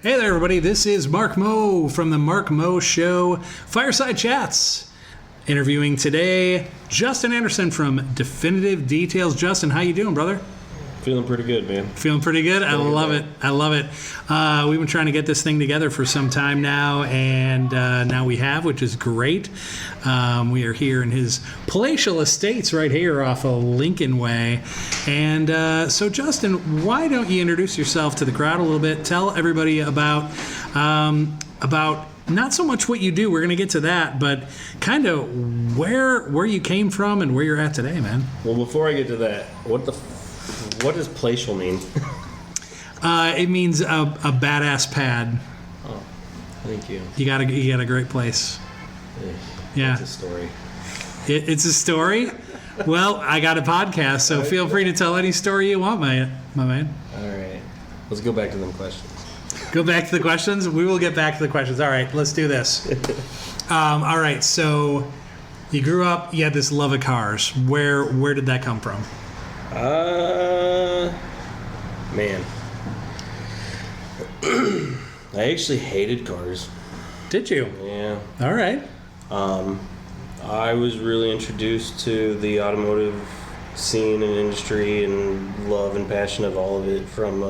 Hey there, everybody. This is Mark Moe from the Mark Moe Show Fireside Chats. Interviewing today, Justin Anderson from Definitive Details. Justin, how you doing, brother? Feeling pretty good, man. Feeling pretty good? I love it. I love it. We've been trying to get this thing together for some time now, and now we have, which is great. We are here in his palatial estates right here off of Lincoln Way. And so, Justin, why don't you introduce yourself to the crowd a little bit? Tell everybody about not so much what you do, we're going to get to that, but kind of where you came from and where you're at today, man. Well, before I get to that, what does palatial mean? It means a badass pad. Oh, thank you. You got a great place. Yeah. It's a story. It's a story? Well, I got a podcast, so feel free to tell any story you want, my man. All right. Let's go back to them questions. Go back to the questions? We will get back to the questions. All right, let's do this. All right, so you grew up, you had this love of cars. Where did that come from? Man. I actually hated cars. Did you? Yeah. All right. I was really introduced to the automotive scene and industry and love and passion of all of it from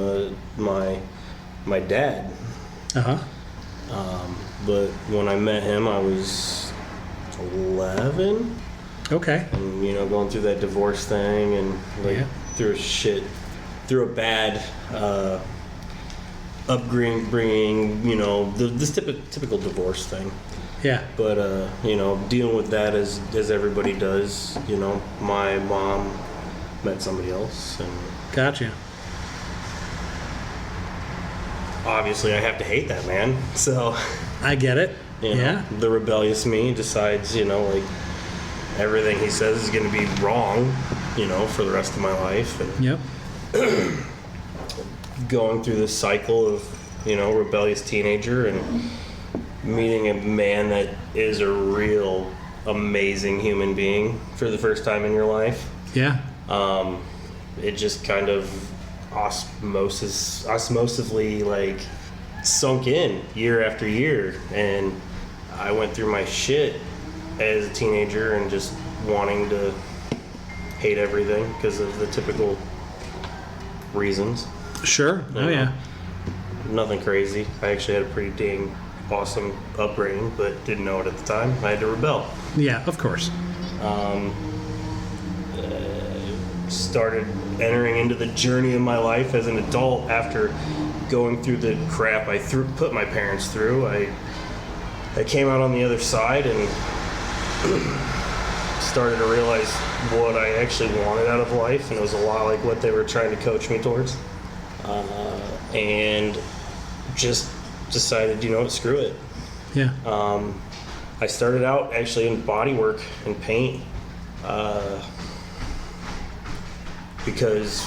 my dad. Uh-huh. But when I met him, I was 11. Okay. And, going through that divorce thing and through a bad upbringing, this typical divorce thing. Yeah. But, dealing with that as everybody does, my mom met somebody else. And Gotcha. obviously I have to hate that man. So I get it. The rebellious me decides, everything he says is going to be wrong, for the rest of my life. And Yep. going through this cycle of, rebellious teenager and meeting a man that is a real amazing human being for the first time in your life. Yeah. It just kind of osmosively sunk in year after year, and I went through my shit as a teenager and just wanting to hate everything because of the typical reasons. Sure. Oh, yeah. Nothing crazy. I actually had a pretty dang awesome upbringing, but didn't know it at the time. I had to rebel. Yeah, of course. Started entering into the journey of my life as an adult after going through the crap I put my parents through. I came out on the other side and started to realize what I actually wanted out of life, and it was a lot like what they were trying to coach me towards. And just decided, screw it. Yeah. I started out actually in body work and paint because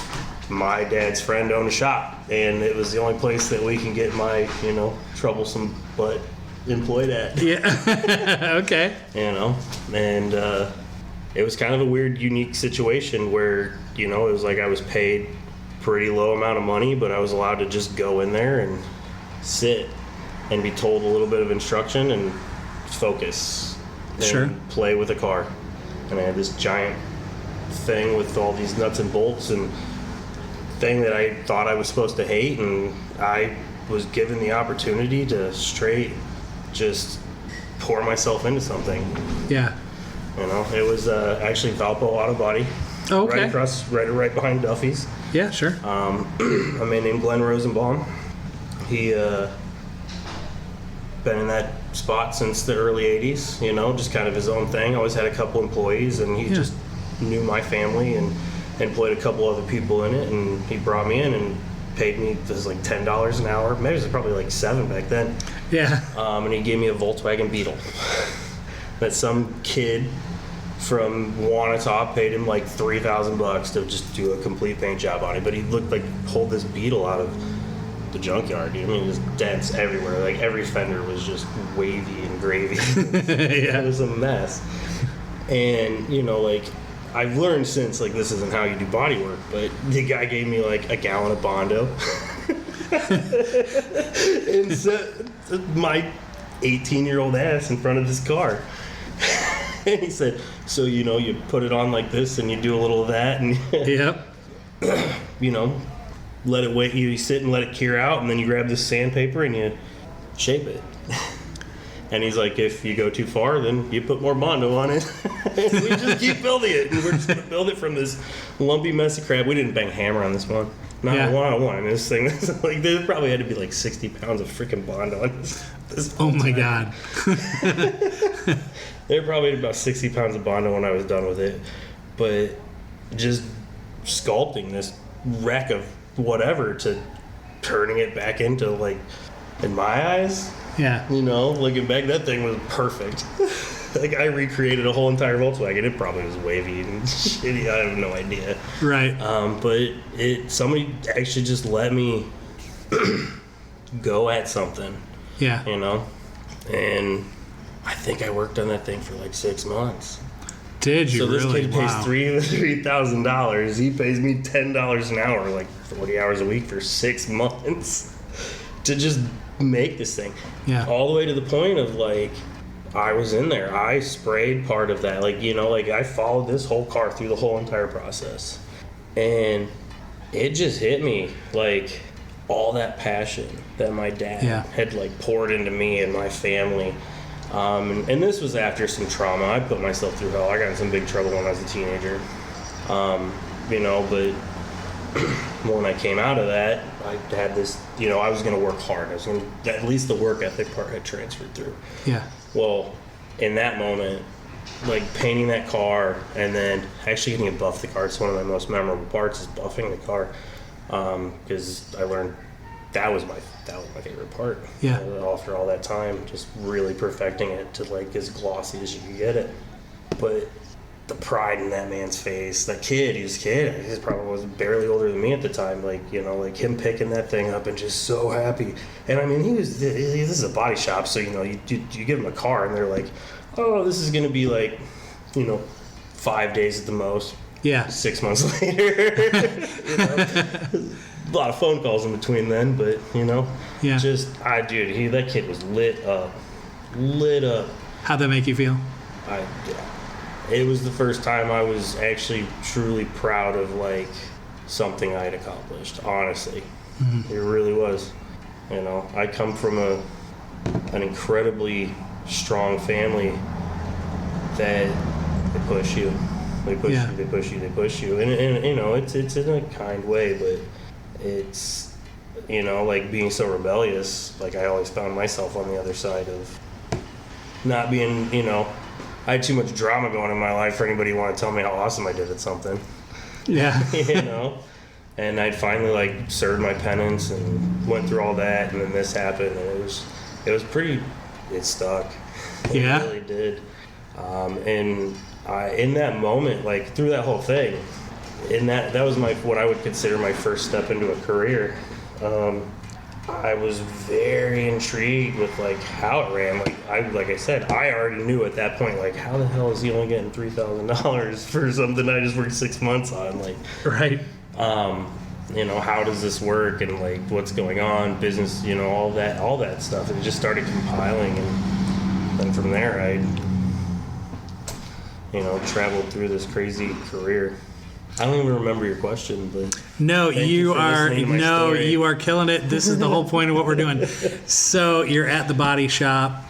my dad's friend owned a shop, and it was the only place that we can get my, troublesome butt employed at. Yeah. Okay. And it was kind of a weird, unique situation where, it was like I was paid pretty low amount of money, but I was allowed to just go in there and sit and be told a little bit of instruction and focus and Sure. play with a car. And I had this giant thing with all these nuts and bolts and thing that I thought I was supposed to hate, and I was given the opportunity to straight just pour myself into something. Yeah. It was actually Valpo Auto Body. Oh, okay. Right behind Duffy's. Yeah, sure. A man named Glenn Rosenbaum. He been in that spot since the early 80s, just kind of his own thing. Always had a couple employees, and he just knew my family and employed a couple other people in it, and he brought me in and paid me, this was like $10 an hour. Maybe it was probably like $7 back then. Yeah. And he gave me a Volkswagen Beetle that some kid from Wanata paid him like $3,000 to just do a complete paint job on it. But he looked like pulled this Beetle out of the junkyard. Dude. I mean, it was dents everywhere. Like every fender was just wavy and gravy. Yeah. It was a mess. And I've learned since, this isn't how you do body work, but the guy gave me a gallon of Bondo. And set my 18-year-old ass in front of this car. And he said, so, you know, you put it on like this and you do a little of that and, Yep. you know, let it wait. You sit and let it cure out, and then you grab this sandpaper and you shape it. And he's like, if you go too far, then you put more Bondo on it. And we just keep building it. And we're just going to build it from this lumpy, messy crap. We didn't bang hammer on this one. Not one-on-one. This thing, like, there probably had to be like 60 pounds of freaking Bondo on this Oh my time. God. There probably about 60 pounds of Bondo when I was done with it. But just sculpting this wreck of whatever to turning it back into, like, in my eyes, Yeah. you know, looking back, that thing was perfect. Like, I recreated a whole entire Volkswagen. It probably was wavy and shitty. I have no idea. Right. But somebody actually just let me go at something, Yeah. you know? And I think I worked on that thing for like 6 months. Did you So this really? kid pays Wow. $3,000. He pays me $10 an hour, like 40 hours a week for 6 months to just make this thing. Yeah. All the way to the point of, like, I was in there. I sprayed part of that. Like, you know, like, I followed this whole car through the whole entire process. And it just hit me, like, all that passion that my dad Yeah. had, like, poured into me and my family. And this was after some trauma. I put myself through hell. I got in some big trouble when I was a teenager. You know, but when I came out of that, I had this, you know, I was going to work hard. I was going to, at least the work ethic part had transferred through. Yeah. Well, in that moment, like, painting that car and then actually getting to buff the car, it's one of my most memorable parts, is buffing the car. Because I learned that was my favorite part. Yeah. After all that time, just really perfecting it to, like, as glossy as you could get it. But the pride in that man's face, that kid, he was a kid. He probably was barely older than me at the time. Like, you know, like, him picking that thing up and just so happy. And I mean, this is a body shop, so, you know, you give him a car and they're like, oh, this is going to be like, you know, 5 days at the most. Yeah. 6 months later. You know? A lot of phone calls in between then, but, you know, Yeah. that kid was lit up. How'd that make you feel? It was the first time I was actually truly proud of, like, something I'd accomplished, honestly. Mm-hmm. It really was. You know, I come from an incredibly strong family that they push you. They push Yeah. you, they push you, they push you. And you know, it's in a kind way, but it's, you know, like, being so rebellious, like, I always found myself on the other side of not being, you know, I had too much drama going in my life for anybody to want to tell me how awesome I did at something. Yeah. You know? And I'd finally, like, served my penance and went through all that, and then this happened, and it stuck. It Yeah. really did. And in that moment, like, through that whole thing, that was what I would consider my first step into a career. I was very intrigued with, like, how it ran. Like I said, I already knew at that point, like, how the hell is he only getting $3,000 for something I just worked 6 months on? Like, Right. you know, how does this work, and, like, what's going on, business, you know, all that stuff. And it just started compiling, and then from there, I, you know, traveled through this crazy career. I don't even remember your question, but No, thank you for listening to my story. you are killing it. This is the whole point of what we're doing. So you're at the body shop.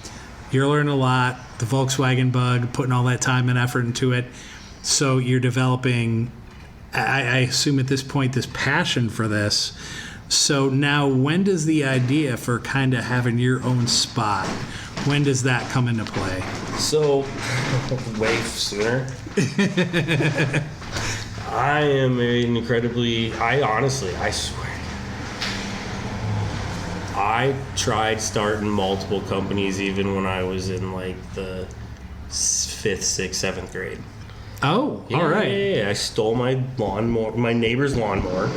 You're learning a lot. The Volkswagen Bug, putting all that time and effort into it. So you're developing, I assume at this point, this passion for this. So now, when does the idea for kind of having your own spot, when does that come into play? So, way sooner. I am I swear, I tried starting multiple companies even when I was in, like, the 5th, 6th, 7th grade. Oh, all right. Yeah, I stole my neighbor's lawnmower.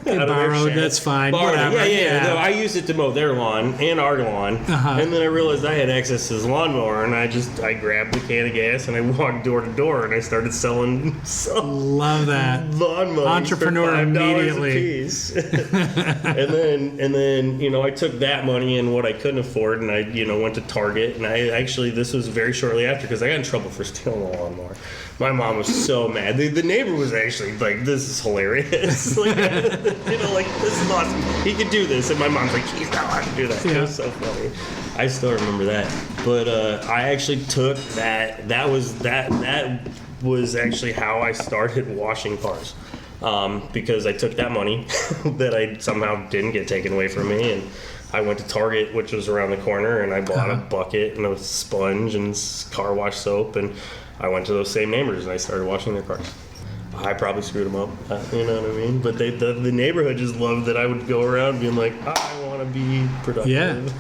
out of their Borrowed, shed. that's fine. Borrowed it. Whatever. Yeah. Yeah. No, I used it to mow their lawn and our lawn, and then I realized I had access to this lawnmower, and I grabbed the can of gas and I walked door to door and I started selling Love that. lawnmowers Entrepreneur for $5 immediately. a piece. and then I took that money and what I couldn't afford, and I went to Target, and I actually, this was very shortly after, because I got in trouble for stealing a lawnmower. My mom was so mad. The neighbor was actually like, "This is hilarious." Like, this is awesome. He could do this, and my mom's like, "He's not allowed to do that." It was so funny. I still remember that. But I actually took that. That was actually how I started washing cars. Because I took that money that I somehow didn't get taken away from me, and I went to Target, which was around the corner, and I bought a bucket and a sponge and car wash soap, and I went to those same neighbors and I started washing their cars. I probably screwed them up, you know what I mean? But the neighborhood just loved that I would go around being like, I want to be productive.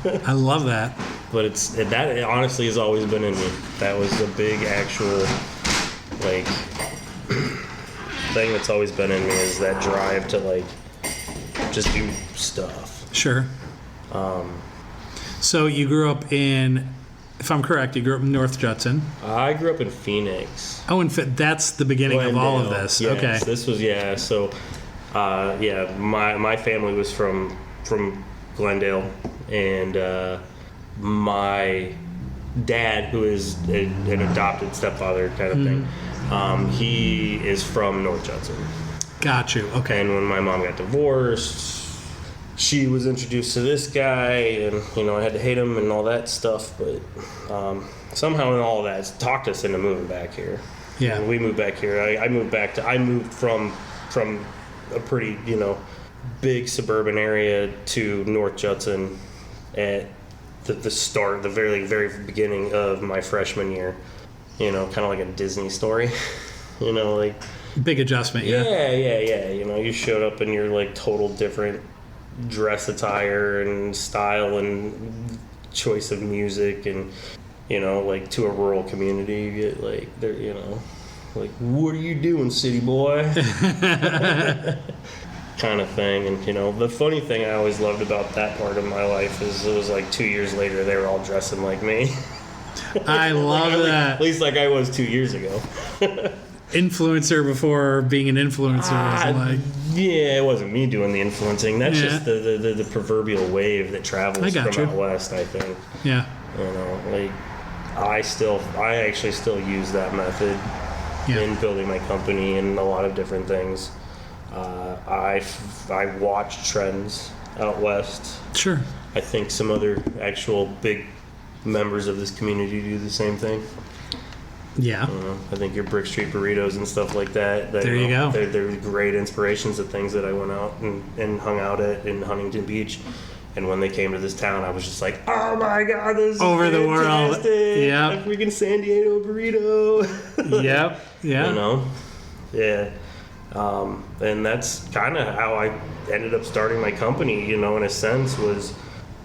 Yeah, I love that. But that honestly has always been in me. That was a big actual thing that's always been in me, is that drive to just do stuff. Sure. So you grew up in, if I'm correct, you grew up in North Judson. I grew up in Phoenix. Oh, and that's the beginning of all of this. Yes, Okay. This was, So, my family was from Glendale, and my dad, who is an adopted stepfather kind of thing, he is from North Judson. Got you. Okay. And when my mom got divorced, she was introduced to this guy, and I had to hate him and all that stuff. But somehow in all of that, talked us into moving back here. Yeah. And we moved back here. I moved from a pretty big suburban area to North Judson at the very very beginning of my freshman year. Kind of like a Disney story. Big adjustment. Yeah. You showed up in your total different dress attire and style and choice of music, and to a rural community, you get there, what are you doing, city boy? Kind of thing. And the funny thing I always loved about that part of my life is it was 2 years later they were all dressing like me. I love that. At least I was 2 years ago. Influencer before being an influencer. Yeah, it wasn't me doing the influencing. That's just the proverbial wave that travels from out west, I think. Yeah. I actually still use that method in building my company and a lot of different things. I watch trends out west. Sure. I think some other actual big members of this community do the same thing. Yeah. I think your Brick Street burritos and stuff like that. There you go. They're great inspirations of things that I went out and hung out at in Huntington Beach. And when they came to this town, I was just like, oh my God, this is over the world. Yeah. A freaking San Diego burrito. Yep. Yeah. Yeah. And that's kind of how I ended up starting my company, in a sense, was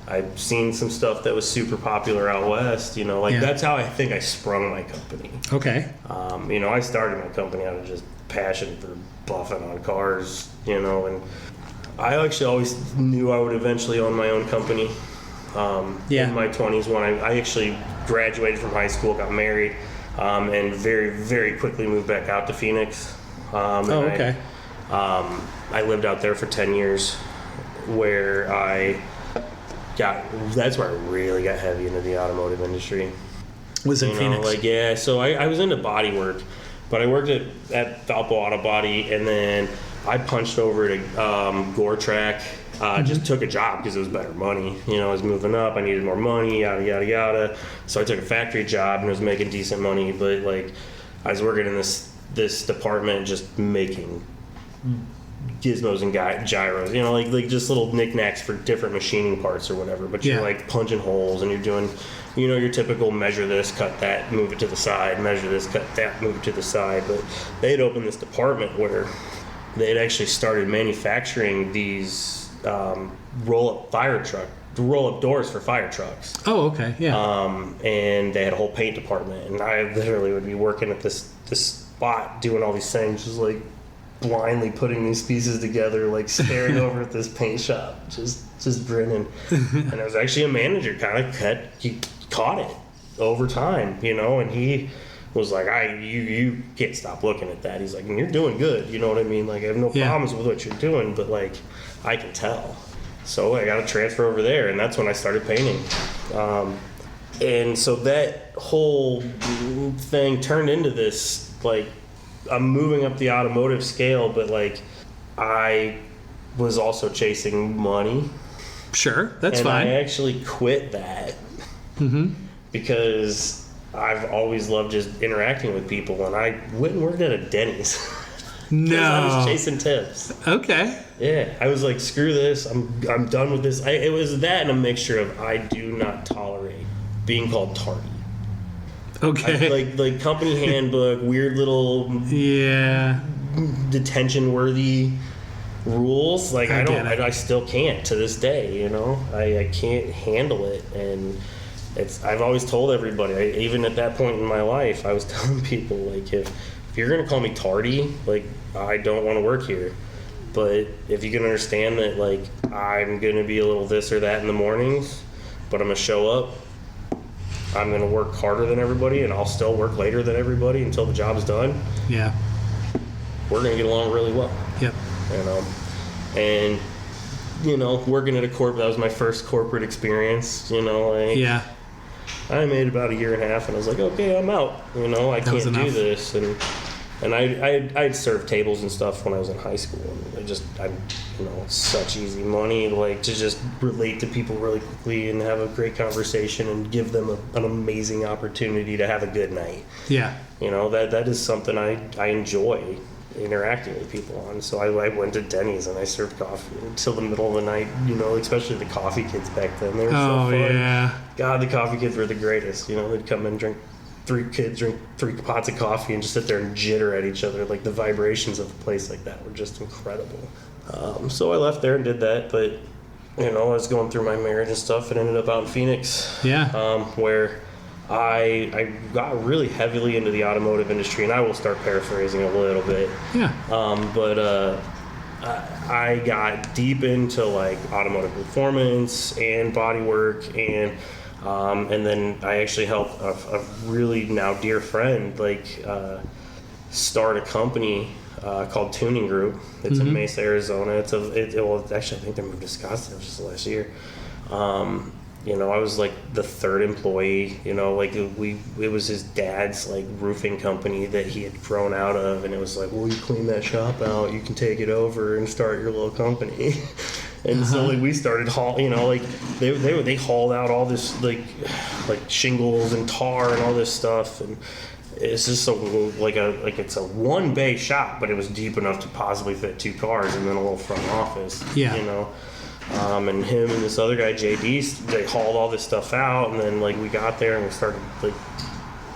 I've seen some stuff that was super popular out west, that's how I think I sprung my company. Okay. I started my company out of just passion for buffing on cars, and I actually always knew I would eventually own my own company. In my 20s when I actually graduated from high school, got married, and very, very quickly moved back out to Phoenix. Okay. I lived out there for 10 years where that's where I really got heavy into the automotive industry. Was in Phoenix? So I was into body work, but I worked at Valpo Auto Body, and then I punched over to Gore Track. Just took a job because it was better money. I was moving up. I needed more money, yada, yada, yada. So I took a factory job and was making decent money, but I was working in this department just making gizmos and gyros, just little knickknacks for different machining parts or whatever. But you're punching holes and you're doing, your typical measure this, cut that, move it to the side, measure this, cut that, move it to the side. But they had opened this department where they had actually started manufacturing these roll-up doors for fire trucks. Oh, okay, yeah. And they had a whole paint department, and I literally would be working at this spot doing all these things, just blindly putting these pieces together, like staring over at this paint shop, just grinning. And it was actually a manager he caught it over time, and he was like, you can't stop looking at that. He's like, and you're doing good, you know what I mean? Like, I have no problems with what you're doing, but like, I can tell. So I got to transfer over there, and that's when I started painting. And so that whole thing turned into this, like, I'm moving up the automotive scale, but like, I was also chasing money. Sure, that's and fine. I actually quit that because I've always loved just interacting with people, and I went and worked at a Denny's. No. I was chasing tips. Okay. Yeah, I was like, screw this. I'm done with this. It was that and a mixture of I do not tolerate being called tardy. Okay. Like company handbook, weird little detention worthy rules. Like I still can't to this day. I can't handle it, and I've always told everybody. Even at that point in my life, I was telling people, like, if you're gonna call me tardy, like, I don't want to work here. But if you can understand that, like, I'm gonna be a little this or that in the mornings, but I'm gonna show up. I'm going to work harder than everybody, and I'll still work later than everybody until the job's done. Yeah. We're going to get along really well. Yep. And, working at a corp, that was my first corporate experience, Yeah. I made about a year and a half, and I was like, okay, I'm out. I can't do this. And I'd served tables and stuff when I was in high school. And it's such easy money, like, to just relate to people really quickly and have a great conversation and give them an amazing opportunity to have a good night. Yeah. That is something I enjoy interacting with people on. So I went to Denny's and I served coffee until the middle of the night, especially the coffee kids back then. They were so fun. Yeah. God, the coffee kids were the greatest. They'd come in, drink 3 pots of coffee and just sit there and jitter at each other. Like, the vibrations of a place like that were just incredible. So I left there and did that, but I was going through my marriage and stuff and ended up out in Phoenix. Yeah. Where I got really heavily into the automotive industry, and I will start paraphrasing a little bit. Yeah. But I got deep into, like, automotive performance and body work, and then I actually helped a really now dear friend, like, start a company called Tuning Group. It's in Mesa, Arizona. Actually, I think they moved to Scottsdale just last year. I was like the third employee. It was his dad's, like, roofing company that he had grown out of, and it was like, well, you clean that shop out, you can take it over and start your little company. And so, like, we started they hauled out all this like shingles and tar and all this stuff, and it's just it's a one bay shop, but it was deep enough to possibly fit 2 cars and then a little front office. Yeah. And him and this other guy, JD, they hauled all this stuff out, and then, like, we got there and we started, like,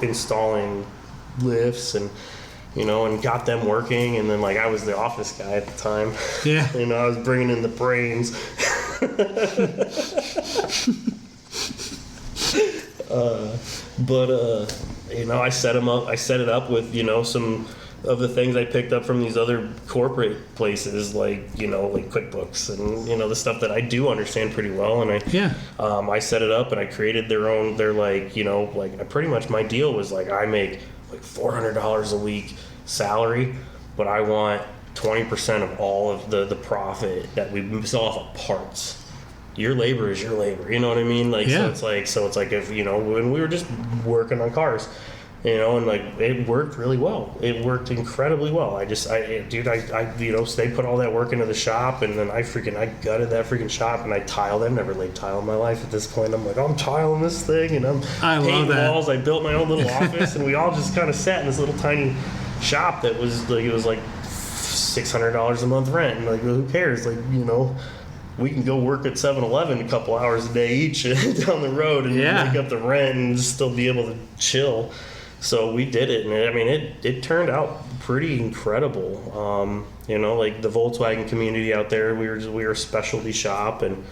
installing lifts and got them working, and then, like, I was the office guy at the time. Yeah. I was bringing in the brains. I set it up with, some of the things I picked up from these other corporate places, like QuickBooks and, the stuff that I do understand pretty well. And I set it up and I created pretty much my deal was, like, I make like $400 a week salary, but I want 20% of all of the profit that we sell off of parts. Your labor is your labor, you know what I mean? Like, so it's like if, when we were just working on cars, and, like, it worked really well. It worked incredibly well. They put all that work into the shop, and then I gutted that freaking shop, and I tiled. I've never laid tile in my life at this point. I'm like, I'm tiling this thing, and I painting walls. I built my own little office, and we all just kind of sat in this little tiny shop that was like, it was like $600 a month rent, and, like, well, who cares? Like, we can go work at 7-Eleven a couple hours a day each down the road and make up the rent and still be able to chill. So we did it, and it turned out pretty incredible. Like, the Volkswagen community out there, we were a specialty shop, and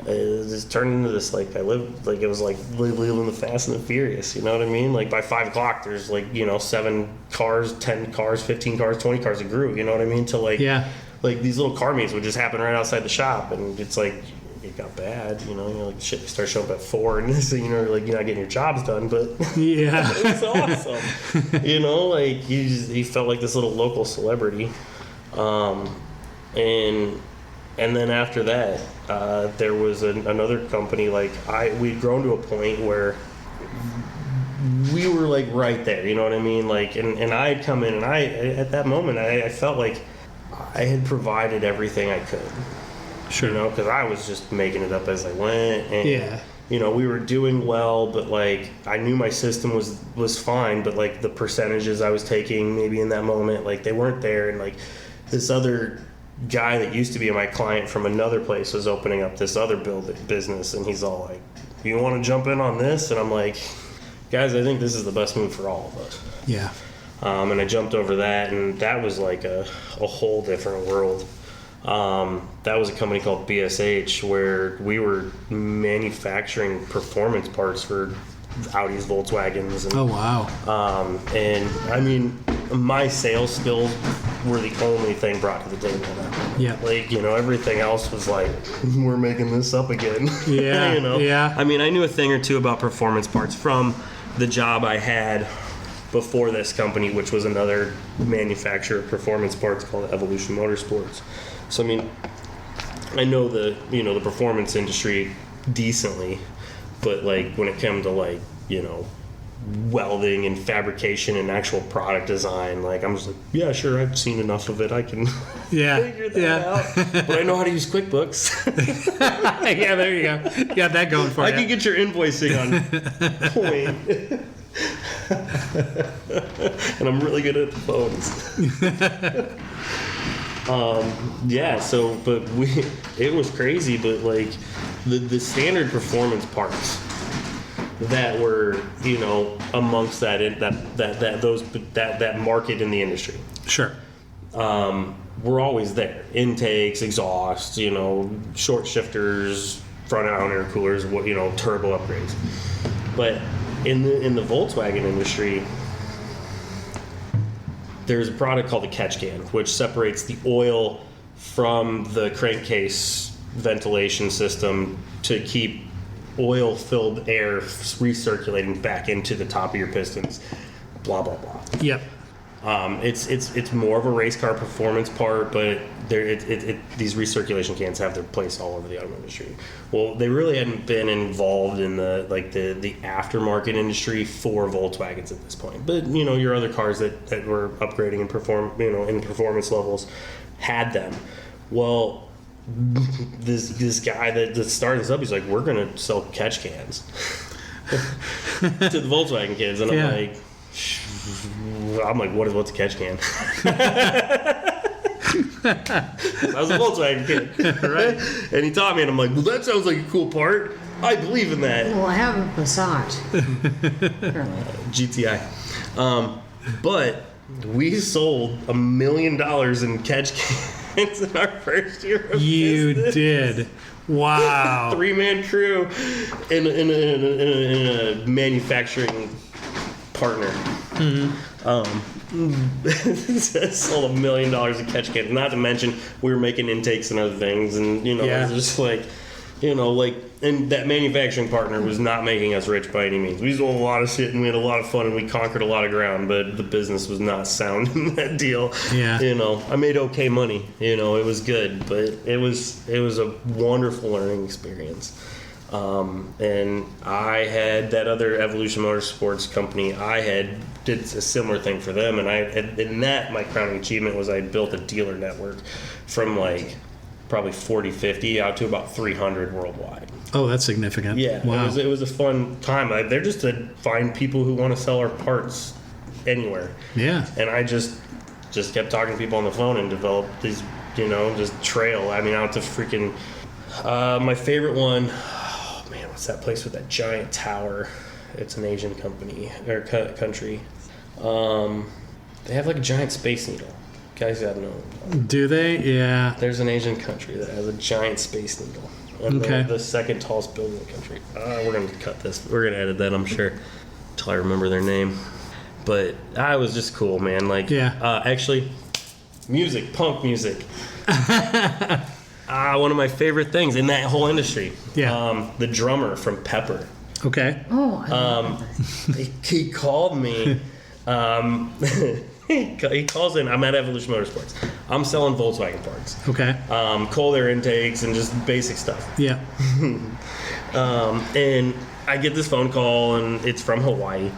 it just turned into this, like, I lived, like, it was like living the Fast and the Furious, you know what I mean? Like, by 5 o'clock, there's, like, 7 cars, 10 cars, 15 cars, 20 cars that grew, you know what I mean? To, like, like, these little car meets would just happen right outside the shop, and it's like, it got bad, like, shit, you start showing up at 4, and so, like, you're not getting your jobs done, but yeah, it was awesome. Like, he felt like this little local celebrity. And then after that, there was another company, like, we'd grown to a point where we were, like, right there, you know what I mean? Like, and I had come in, and at that moment, I felt like I had provided everything I could. Sure. Because I was just making it up as I went. And, we were doing well, but, like, I knew my system was fine, but, like, the percentages I was taking maybe in that moment, like, they weren't there. And, like, this other guy that used to be my client from another place was opening up this other business, and he's all like, you want to jump in on this? And I'm like, guys, I think this is the best move for all of us. Yeah. And I jumped over that, and that was like a whole different world. That was a company called BSH, where we were manufacturing performance parts for Audis, Volkswagens. And, oh, wow. And I mean, my sales skills were the only thing brought to the table. Yeah. Like, everything else was like, we're making this up again. Yeah. Yeah. I mean, I knew a thing or two about performance parts from the job I had before this company, which was another manufacturer of performance parts called Evolution Motorsports. So, I mean, I know the performance industry decently, but, like, when it came to, like, welding and fabrication and actual product design, like, I'm just like, yeah, sure, I've seen enough of it, I can figure that out. But I know how to use QuickBooks. Yeah, there you go. You got that going for you. I can get your invoicing on point. And I'm really good at the phones. But it was crazy, but, like, the standard performance parts that were, amongst that market in the industry. Sure. Were always there. Intakes, exhausts, short shifters, front out air coolers, turbo upgrades. But in the Volkswagen industry, there's a product called the catch can, which separates the oil from the crankcase ventilation system to keep oil-filled air recirculating back into the top of your pistons. Blah blah blah. Yep. It's more of a race car performance part, but these recirculation cans have their place all over the automotive industry. Well, they really hadn't been involved in the aftermarket industry for Volkswagens at this point. But your other cars that were upgrading and in performance levels had them. Well, this guy that started this up, he's like, we're gonna sell catch cans to the Volkswagen kids, and I'm like, what's a catch can? I was a Volkswagen kid, right? And he taught me, and I'm like, well, that sounds like a cool part. I believe in that. Well, I have a Passat. GTI. But we sold $1 million in catch cans in our first year of You business. did. Wow. 3-man crew in a manufacturing partner. Mm-hmm. Sold $1 million in catch cans. Not to mention we were making intakes and other things, and it was just like, and that manufacturing partner was not making us rich by any means. We sold a lot of shit and we had a lot of fun and we conquered a lot of ground, but the business was not sound in that deal. Yeah. I made okay money. It was good, but it was a wonderful learning experience. And I had that other Evolution Motorsports company. I did a similar thing for them, and my crowning achievement was I built a dealer network from like probably 40, 50 out to about 300 worldwide. Oh, that's significant. Yeah, wow. It was a fun time. They're just to find people who want to sell our parts anywhere. Yeah. And I just kept talking to people on the phone and developed these, just trail. I mean, out to freaking. My favorite one. Oh man, what's that place with that giant tower? It's an Asian company or country. They have like a giant Space Needle. Guys gotta know. Do they? Yeah. There's an Asian country that has a giant Space Needle. and Okay. the second tallest building in the country. We're going to cut this. We're going to edit that, I'm sure, until I remember their name. But it was just cool, man. Like, actually, music, punk music. One of my favorite things in that whole industry. Yeah. The drummer from Pepper. Okay. Oh, He called me. He calls in. I'm at Evolution Motorsports. I'm selling Volkswagen parts. Okay. Cold air intakes and just basic stuff. Yeah. And I get this phone call, and it's from Hawaii.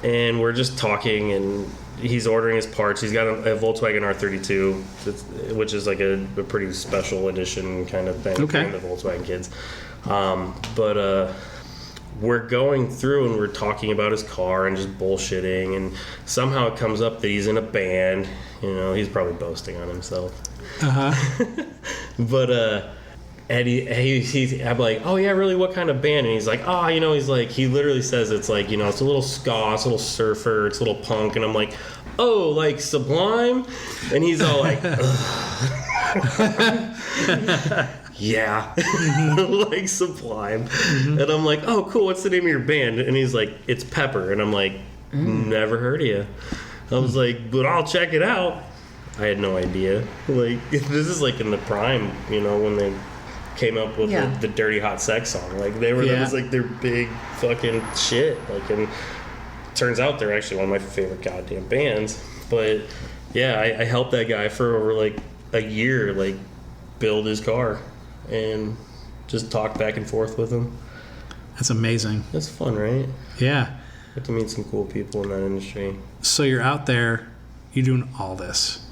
And we're just talking, and he's ordering his parts. He's got a Volkswagen R32, which is like a pretty special edition kind of thing for the Volkswagen kids. But we're going through, and we're talking about his car and just bullshitting. And somehow it comes up that he's in a band. You know, he's probably boasting on himself. But I'm like, oh yeah, really? What kind of band? And he's like, he literally says it's like, it's a little ska, it's a little surfer, it's a little punk. And I'm like, oh, like Sublime? And he's all like, yeah, like Sublime. And I'm like, oh, cool, what's the name of your band? And he's like, it's Pepper. And I'm like, never heard of you. I was like, but I'll check it out. I had no idea. Like, this is like in the prime, when they came up with the Dirty Hot Sex song. Like, that was like their big fucking shit. Like, and turns out they're actually one of my favorite goddamn bands. But yeah, I helped that guy for over like a year, like build his car and just talk back and forth with him. That's amazing. That's fun, right? Yeah. Get to meet some cool people in that industry. So you're out there, you're doing all this.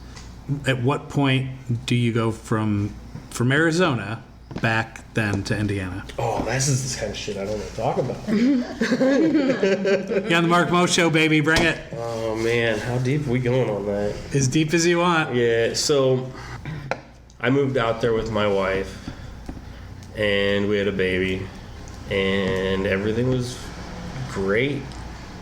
At what point do you go from Arizona back then to Indiana? Oh, this is the kind of shit I don't want to talk about. You're on the Mark Mo Show, baby. Bring it. Oh, man. How deep are we going on that? As deep as you want. Yeah, so I moved out there with my wife, and we had a baby, and everything was great.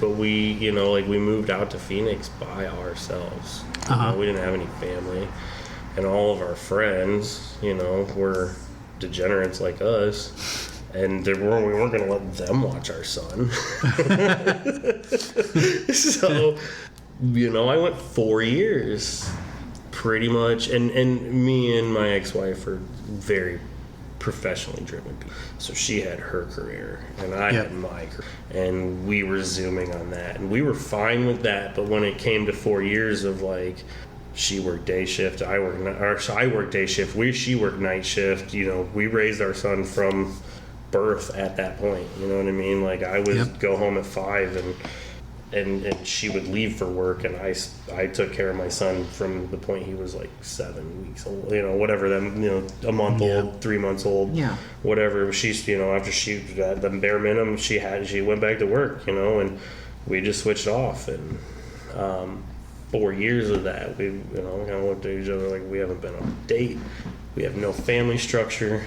But we moved out to Phoenix by ourselves. We didn't have any family. And all of our friends, were degenerates like us. And we weren't going to let them watch our son. So, I went 4 years, pretty much. And me and my ex-wife are very professionally driven people. So she had her career, and I had my career. And we were zooming on that. And we were fine with that. But when it came to 4 years of, like, she worked day shift, I worked day shift, she worked night shift, we raised our son from birth at that point, you know what I mean? Like, I would go home at 5 and she would leave for work, and I took care of my son from the point he was like 7 weeks old, whatever, a month old, 3 months old, whatever. She's, after she got the bare minimum she went back to work, and we just switched off. And 4 years of that, we kind of looked at each other like, we haven't been on a date, we have no family structure.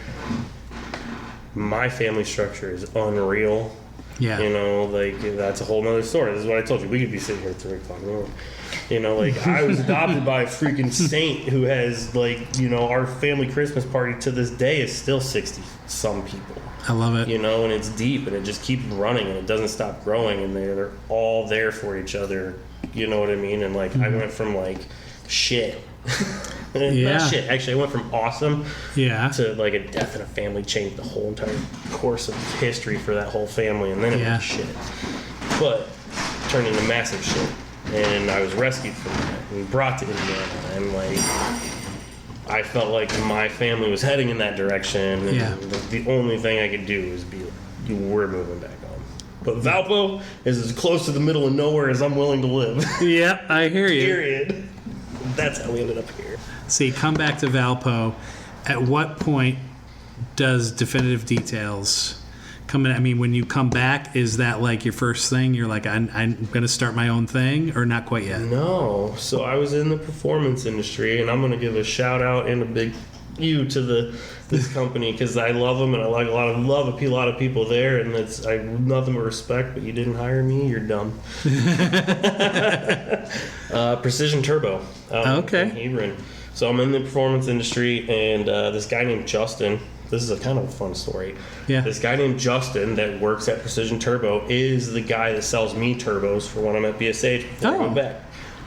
My family structure is unreal. Yeah. Like, that's a whole nother story. This is what I told you. We could be sitting here at 3 o'clock in the morning. Like, I was adopted by a freaking saint who has, like, our family Christmas party to this day is still 60 some people. I love it. And it's deep, and it just keeps running, and it doesn't stop growing, and they're all there for each other. You know what I mean? And, like, I went from, like, shit. Not shit. Actually, I went from awesome to, like, a death in a family changed the whole entire course of history for that whole family, and then it went shit. But turned into massive shit. And I was rescued from that and brought to Indiana, and, like, I felt like my family was heading in that direction, and the only thing I could do was be like, we're moving back home. But Valpo is as close to the middle of nowhere as I'm willing to live. Yeah, I hear you. Period. That's how we ended up here. So you come back to Valpo. At what point does Definitive Details come in? I mean, when you come back, is that like your first thing? You're like, I'm going to start my own thing, or not quite yet? No. So I was in the performance industry, and I'm going to give a shout out and a big you to this company, because I love them, and I like a lot of people there, and it's I nothing but respect. But you didn't hire me, you're dumb. Precision Turbo. Okay. In Hebron. So I'm in the performance industry, and this guy named Justin this is a kind of a fun story. Yeah. This guy named Justin that works at Precision Turbo is the guy that sells me turbos for when I'm at BSH before I go back.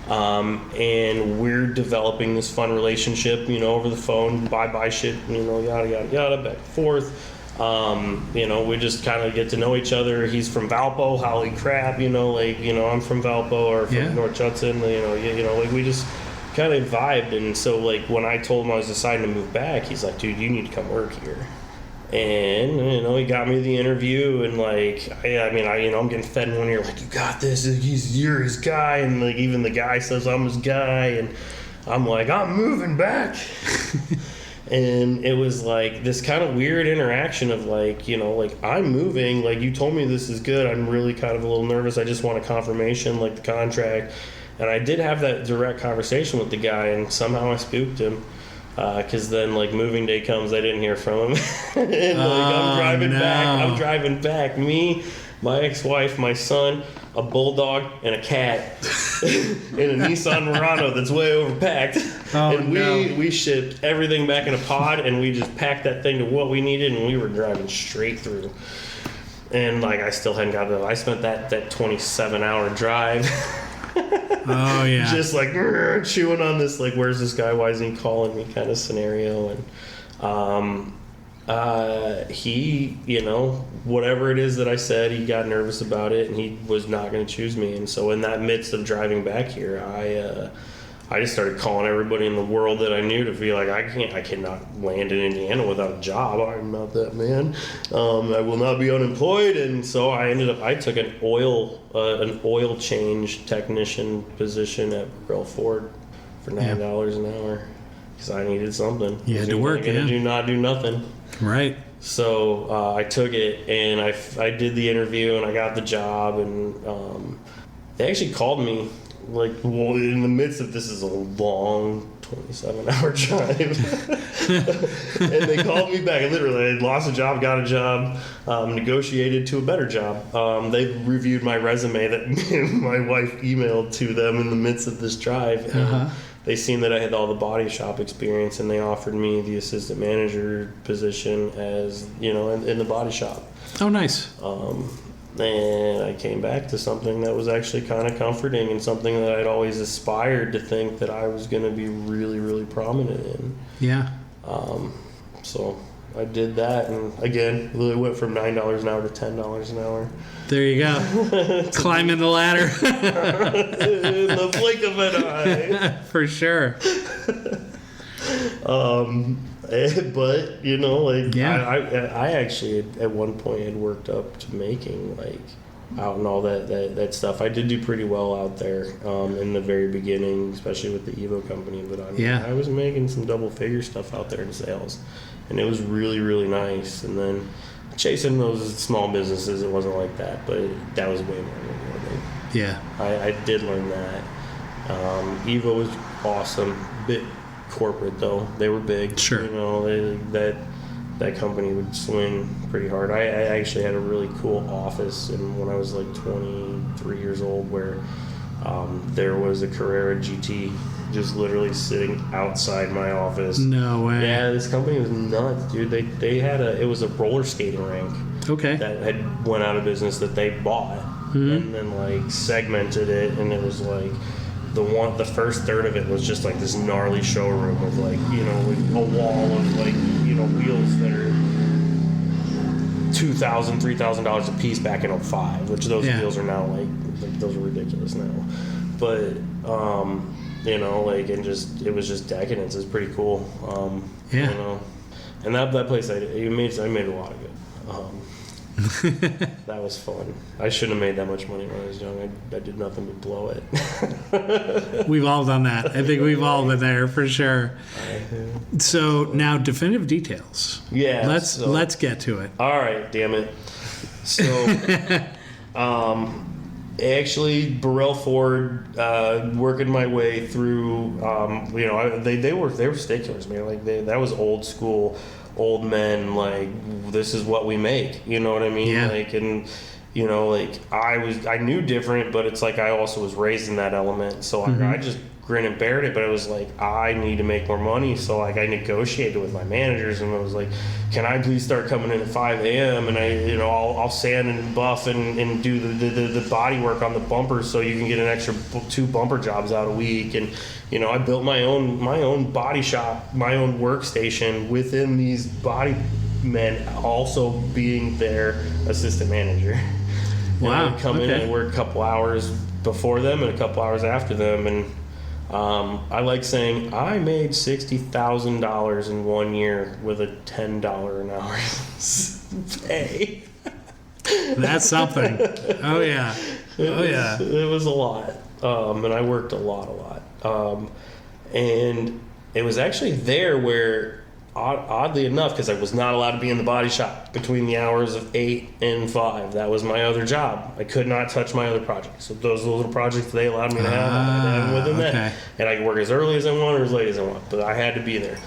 And we're developing this fun relationship, over the phone, buy shit, yada, yada, yada, back and forth. We just kind of get to know each other. He's from Valpo, holy crap, I'm from Valpo or from North Judson, we just kind of vibed. And so, when I told him I was deciding to move back, he's like, dude, you need to come work here. And, he got me the interview, and, I'm getting fed in one ear, you got this, you're his guy, and, even the guy says I'm his guy, and I'm like, I'm moving back. And it was, this kind of weird interaction of, I'm moving, you told me this is good, I'm really kind of a little nervous, I just want a confirmation, the contract. And I did have that direct conversation with the guy, and somehow I spooked him. Because then, moving day comes, I didn't hear from him. And, I'm driving back. Me, my ex-wife, my son, a bulldog, and a cat in a Nissan Murano that's way overpacked. And we shipped everything back in a pod, and we just packed that thing to what we needed, and we were driving straight through. And, I still hadn't got there. I spent that 27-hour drive. Oh yeah, just chewing on this, where's this guy? Why isn't he calling me? Kind of scenario. And he, whatever it is that I said, he got nervous about it, and he was not going to choose me. And so in that midst of driving back here, I just started calling everybody in the world that I knew to be I cannot land in Indiana without a job. I'm not that man. I will not be unemployed. And so I took an oil change technician position at Burrell Ford for $9 an hour because I needed something. You had to work, do not do nothing. Right. So I took it, and I did the interview, and I got the job, and they actually called me. In the midst of this is a long 27-hour drive. And they called me back. Literally, I lost a job, got a job, negotiated to a better job. They reviewed my resume that my wife emailed to them in the midst of this drive. And they seen that I had all the body shop experience, and they offered me the assistant manager position as, in the body shop. Oh, nice. And I came back to something that was actually kind of comforting, and something that I'd always aspired to think that I was going to be really, really prominent in. Yeah. So I did that, and again, really went from $9 an hour to $10 an hour. There you go. Climbing the ladder. In the blink of an eye. For sure. But I actually at one point had worked up to making out and all that stuff. I did do pretty well out there in the very beginning, especially with the Evo company. But I was making some double figure stuff out there in sales, and it was really, really nice. And then chasing those small businesses, it wasn't like that, but that was way more rewarding. Yeah, I did learn that. Evo was awesome. Bit corporate though, they were big. Sure. That company would swing pretty hard. I actually had a really cool office, and when I was 23 years old, where there was a Carrera GT just literally sitting outside my office. No way. Yeah, this company was nuts, dude. They had it was a roller skating rink. Okay. That had went out of business that they bought, and then segmented it, and it was the first third of it was just this gnarly showroom with a wall of wheels that are $2,000, $3,000 a piece back in 2005, which those wheels are now those are ridiculous now. But and just it was just decadence. It's pretty cool. And that place I made a lot of good. That was fun. I shouldn't have made that much money when I was young. I did nothing but blow it. We've all done that. I think we've all been there for sure. So now, definitive details. Yeah. Let's get to it. All right, damn it. So, actually, Burrell Ford, working my way through. They were stickers, man. That was old school. Old men, this is what we make, you know what I mean? Yeah. you know, like I knew different, but it's like I also was raised in that element. So I just grin and bared it, but it was like, I need to make more money. So like I negotiated with my managers and I was like, can I please start coming in at 5 a.m. and I'll sand and buff and do the body work on the bumpers so you can get an extra 2 bumper jobs out a week. And, you know, I built my own body shop, my own workstation within these body men also being their assistant manager. Wow. And I'd come in and work a couple hours before them and a couple hours after them. And I like saying I made $60,000 in 1 year with a $10 an hour pay. That's something. Oh yeah. It was a lot. And I worked a lot. And it was actually there where, oddly enough, because I was not allowed to be in the body shop between the hours of 8 and 5. That was my other job. I could not touch my other projects. So those little projects they allowed me to have, I had to have them within that. And I could work as early as I want or as late as I want. But I had to be there.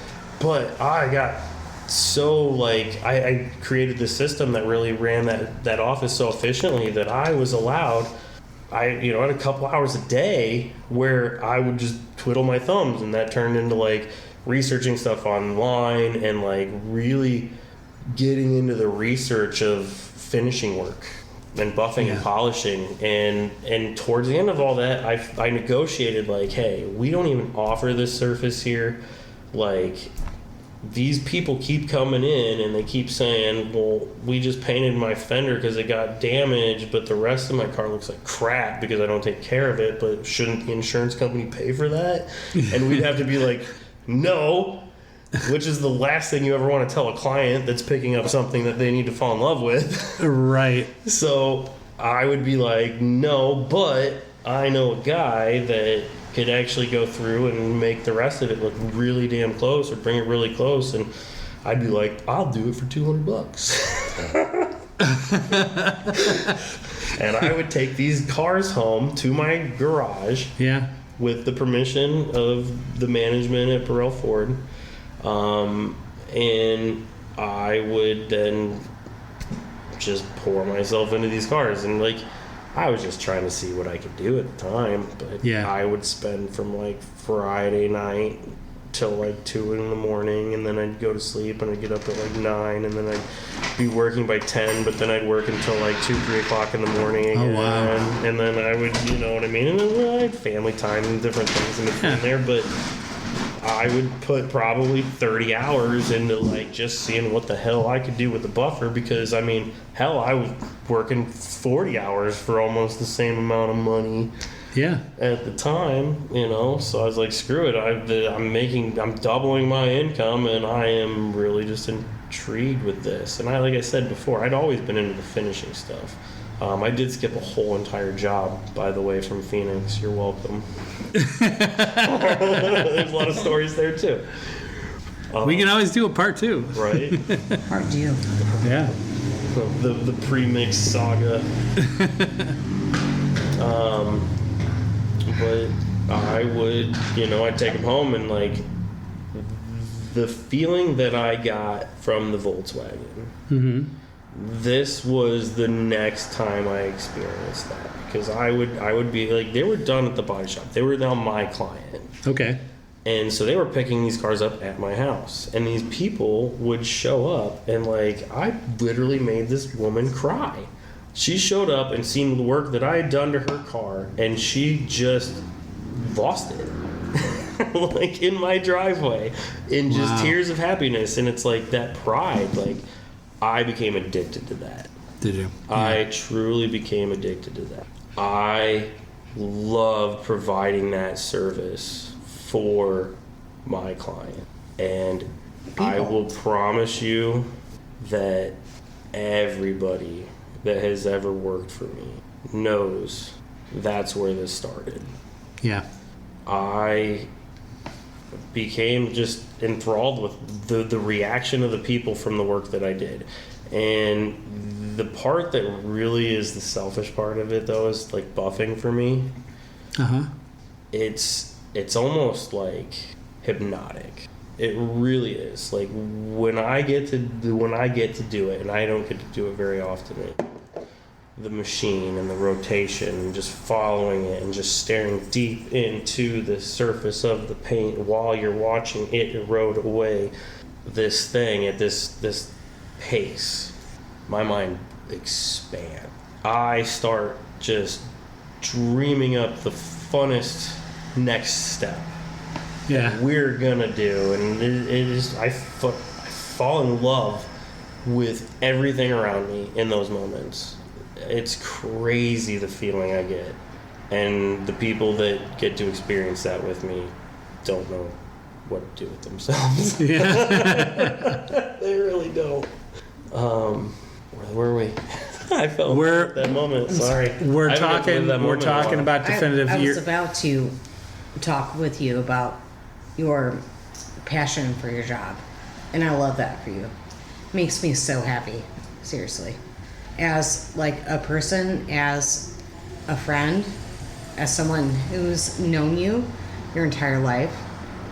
But I got so, like, I created this system that really ran that office so efficiently that I was allowed, I had a couple hours a day where I would just twiddle my thumbs, and that turned into, like, researching stuff online and like really getting into the research of finishing work and buffing and polishing, and towards the end of all that I negotiated like, hey, we don't even offer this surface here. Like, these people keep coming in and they keep saying, well, we just painted my fender because it got damaged, but the rest of my car looks like crap because I don't take care of it. But shouldn't the insurance company pay for that? And we'd have to be like, no, which is the last thing you ever want to tell a client that's picking up something that they need to fall in love with. Right. So I would be like, no, but I know a guy that could actually go through and make the rest of it look really damn close or bring it really close. And I'd be like, I'll do it for $200. And I would take these cars home to my garage. Yeah. With the permission of the management at Burrell Ford. And I would then just pour myself into these cars. And, like, I was just trying to see what I could do at the time. But I would spend from, like, Friday night till, like, 2 in the morning. And then I'd go to sleep and I'd get up at, like, 9. And then I'd be working by 10. But then I'd work until, like, 2, 3 o'clock in the morning again. Oh, wow. And then I would, you know what I mean? And then I had family time and different things in between there. But I would put probably 30 hours into, like, just seeing what the hell I could do with the buffer. Because, I mean, hell, I was working 40 hours for almost the same amount of money. Yeah. At the time, you know, so I was like, screw it. I'm doubling my income, and I am really just intrigued with this. And like I said before, I'd always been into the finishing stuff. I did skip a whole entire job, by the way, from Phoenix. You're welcome. There's a lot of stories there too. We can always do a part 2. Right? Part 2. Yeah. The pre-mix saga. But I would, I'd take them home, and, like, the feeling that I got from the Volkswagen, this was the next time I experienced that. Because I would be like, they were done at the body shop. They were now my client. Okay. And so they were picking these cars up at my house. And these people would show up, and, like, I literally made this woman cry. She showed up and seen the work that I had done to her car, and she just lost it. Like, in my driveway, in just tears of happiness. And it's like that pride, like, I became addicted to that. Did you? I truly became addicted to that. I love providing that service for my client. And I will promise you that everybody that has ever worked for me knows that's where this started. Yeah. I became just enthralled with the reaction of the people from the work that I did. And the part that really is the selfish part of it, though, is, like, buffing for me. It's almost like hypnotic. It really is. Like, when I get to do it, and I don't get to do it very often the machine and the rotation and just following it and just staring deep into the surface of the paint while you're watching it erode away this thing at this pace, my mind expands. I start just dreaming up the funnest next step Yeah. we're gonna do, and it is I fall in love with everything around me in those moments. It's crazy the feeling I get, and the people that get to experience that with me don't know what to do with themselves. Yeah. They really don't. Where were we? I felt We're- that moment. Sorry. We're I haven't lived that talking. We're moment in a talking while. about definitive. I was year- about to talk with you about your passion for your job, and I love that for you. Makes me so happy, seriously. As like a person, as a friend, as someone who's known you your entire life,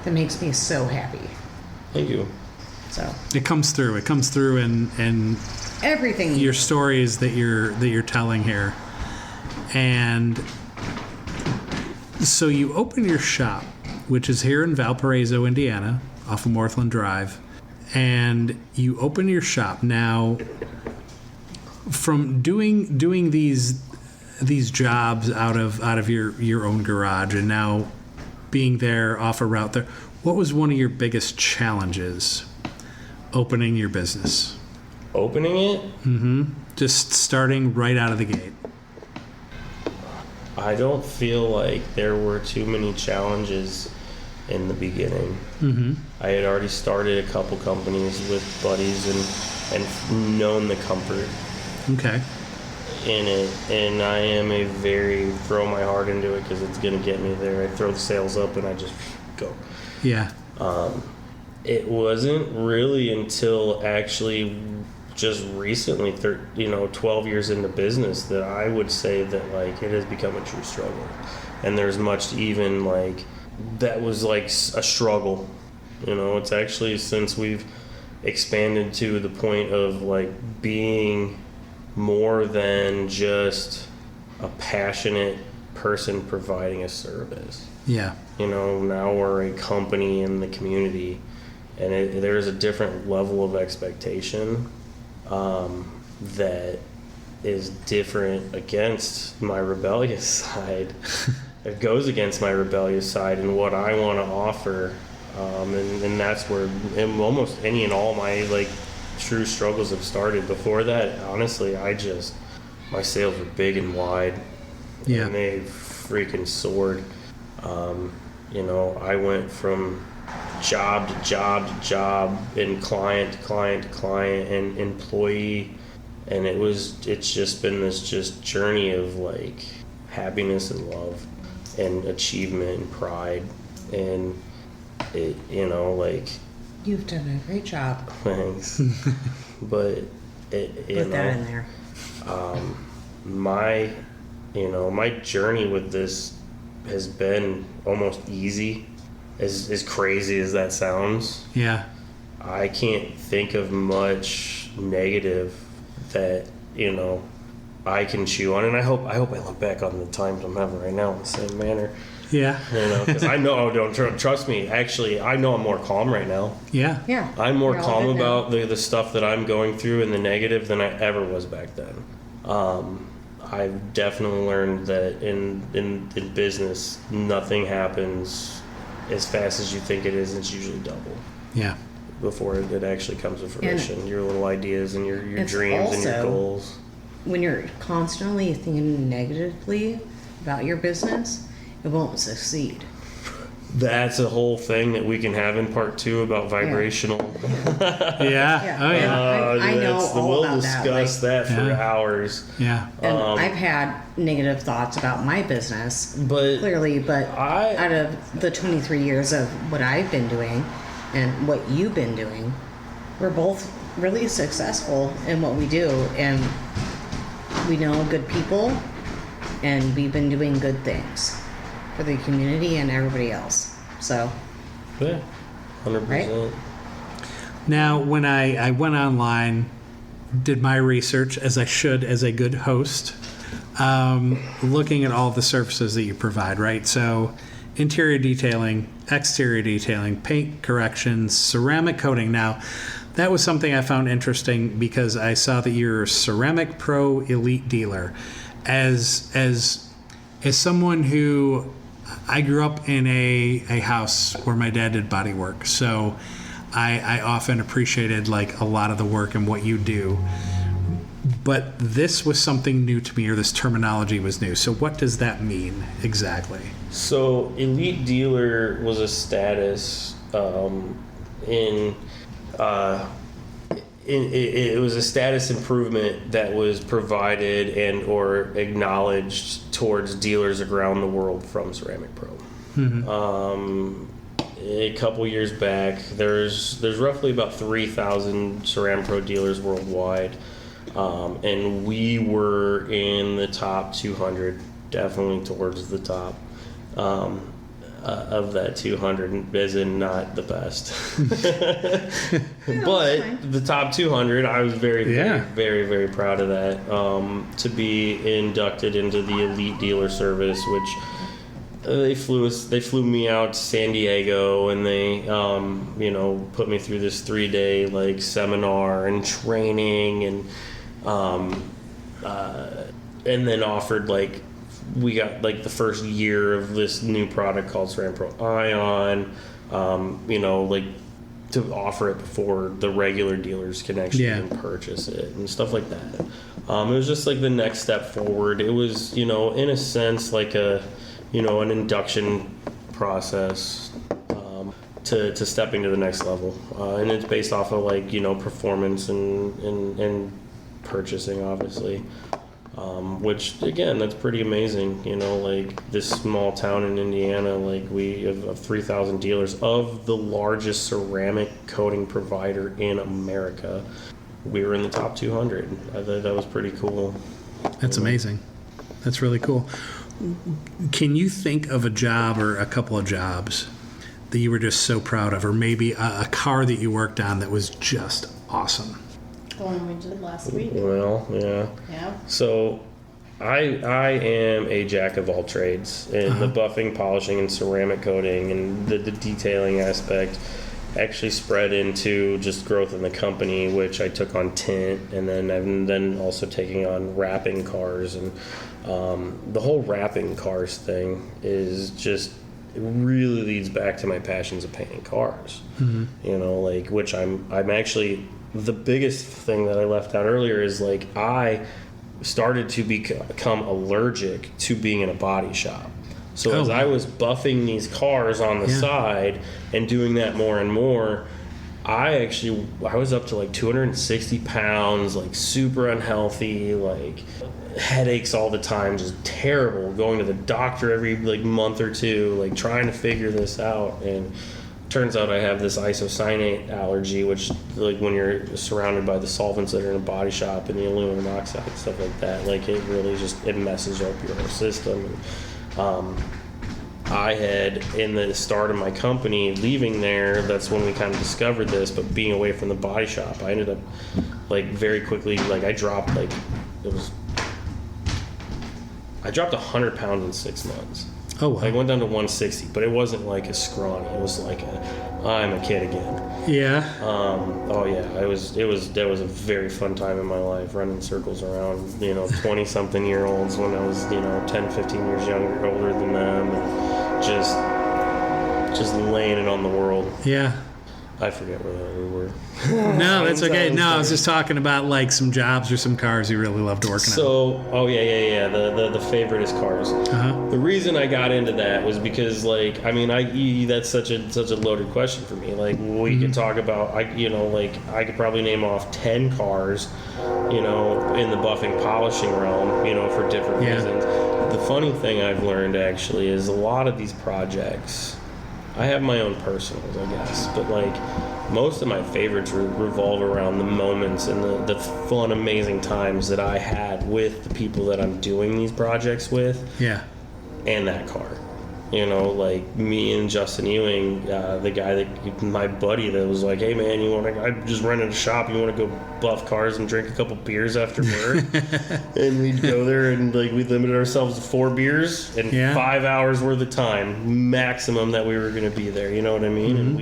that makes me so happy. Thank you. So It comes through. It comes through, and everything your stories that you're telling here. And so you open your shop, which is here in Valparaiso, Indiana, off of Northland Drive, and you open your shop now. From doing these jobs out of your own garage, and now being there off a route there, what was one of your biggest challenges opening your business? Opening it? Just starting right out of the gate. I don't feel like there were too many challenges in the beginning. I had already started a couple companies with buddies and known the comfort Okay. in it, and I am a very throw my heart into it because it's gonna get me there. I throw the sails up and I just go. Yeah. It wasn't really until actually just recently, 12 years into business, that I would say that like it has become a true struggle, and there's much even like that was like a struggle. It's actually since we've expanded to the point of like being more than just a passionate person providing a service. Yeah. Now we're a company in the community, and there is a different level of expectation that is different against my rebellious side. It goes against my rebellious side and what I want to offer, and that's where almost any and all my like true struggles have started. Before that, honestly, my sales were big and wide. Yeah. And they freaking soared. I went from job to job to job, and client to client to client, and employee, and it's just been this just journey of like happiness and love and achievement and pride, and it like You've done a great job. thanks. But it Put that in there. my journey with this has been almost easy, as crazy as that sounds. Yeah. I can't think of much negative that I can chew on, and I hope I look back on the times I'm having right now in the same manner. Yeah. Because I know, don't trust me. Actually, I know I'm more calm right now. Yeah. Yeah. I'm more We're all calm good now. about the stuff that I'm going through and the negative than I ever was back then. I've definitely learned that in business, nothing happens as fast as you think it is. It's usually double Yeah. before it actually comes to fruition. Your little ideas and your It's dreams and your also- goals. When you're constantly thinking negatively about your business, it won't succeed. That's a whole thing that we can have in part 2 about vibrational. Yeah. Yeah. Oh yeah. I know all we'll about that, discuss that for Yeah. hours. Yeah. And I've had negative thoughts about my business, But clearly, but I- out of the 23 years of what I've been doing and what you've been doing, we're both really successful in what we do, and we know good people, and we've been doing good things for the community and everybody else. So, yeah, 100%. Right? Now, when I went online did my research, as I should as a good host, looking at all the services that you provide, right? So interior detailing, exterior detailing, paint corrections, ceramic coating. Now, that was something I found interesting because I saw that you're a Ceramic Pro Elite dealer. As someone who, I grew up in a house where my dad did body work, so I often appreciated like a lot of the work and what you do. But this was something new to me, or this terminology was new. So what does that mean exactly? So elite dealer was a status it was a status improvement that was provided and or acknowledged towards dealers around the world from Ceramic Pro. Mm-hmm. A couple years back, there's roughly about 3,000 Ceramic Pro dealers worldwide, and we were in the top 200, definitely towards the top. Of that 200, as in not the best. But the top 200, I was very, very proud of that. To be inducted into the elite dealer service, which they flew me out to San Diego, and they put me through this 3-day like seminar and training, and then offered like, we got like the first year of this new product called Ceramic Pro Ion, like to offer it before the regular dealers can actually even purchase it and stuff like that. It was just like the next step forward. It was, in a sense, like an induction process to stepping to the next level. And it's based off of like, performance and purchasing, obviously. Which again, that's pretty amazing. Like this small town in Indiana, like we have 3,000 dealers of the largest ceramic coating provider in America. We were in the top 200. I thought that was pretty cool. That's amazing. That's really cool. Can you think of a job or a couple of jobs that you were just so proud of, or maybe a car that you worked on that was just awesome? The one we did last week. Well, yeah. Yeah. So I am a jack of all trades in the buffing, polishing, and ceramic coating, and the detailing aspect actually spread into just growth in the company, which I took on tint, and then I'm also taking on wrapping cars, and the whole wrapping cars thing is just, it really leads back to my passions of painting cars. Mm-hmm. Which I'm actually, the biggest thing that I left out earlier is like I started to become allergic to being in a body shop. So as I was buffing these cars on the side and doing that more and more, I was up to like 260 pounds, like super unhealthy, like headaches all the time, just terrible, going to the doctor every like month or two, like trying to figure this out. And turns out I have this isocyanate allergy, which like when you're surrounded by the solvents that are in a body shop and the aluminum oxide and stuff like that, like it really it messes up your whole system. And I had, in the start of my company, leaving there, that's when we kind of discovered this, but being away from the body shop, I ended up like very quickly, like I dropped 100 pounds in 6 months. Oh, wow. I went down to 160, but it wasn't like a scrawny. It was like I'm a kid again. Yeah. That was a very fun time in my life, running circles around, 20-something-year-olds when I was, 10, 15 years older than them, and just laying it on the world. Yeah. I forget where we were. No, that's okay. No, I was just talking about like some jobs or some cars you really loved working on. The favorite is cars. The reason I got into that was because that's such a loaded question for me. Like we could talk about, I could probably name off 10 cars, in the buffing polishing realm, for different reasons. The funny thing I've learned actually is a lot of these projects, I have my own personals, I guess, but most of my favorites revolve around the moments and the fun, amazing times that I had with the people that I'm doing these projects with. Yeah. And that car. You know, like me and Justin Ewing, the guy my buddy that was like, hey man, I just rented a shop, you want to go buff cars and drink a couple beers after work? And we'd go there and like we'd limit ourselves to 4 beers and 5 hours worth of time maximum that we were going to be there, you know what I mean? And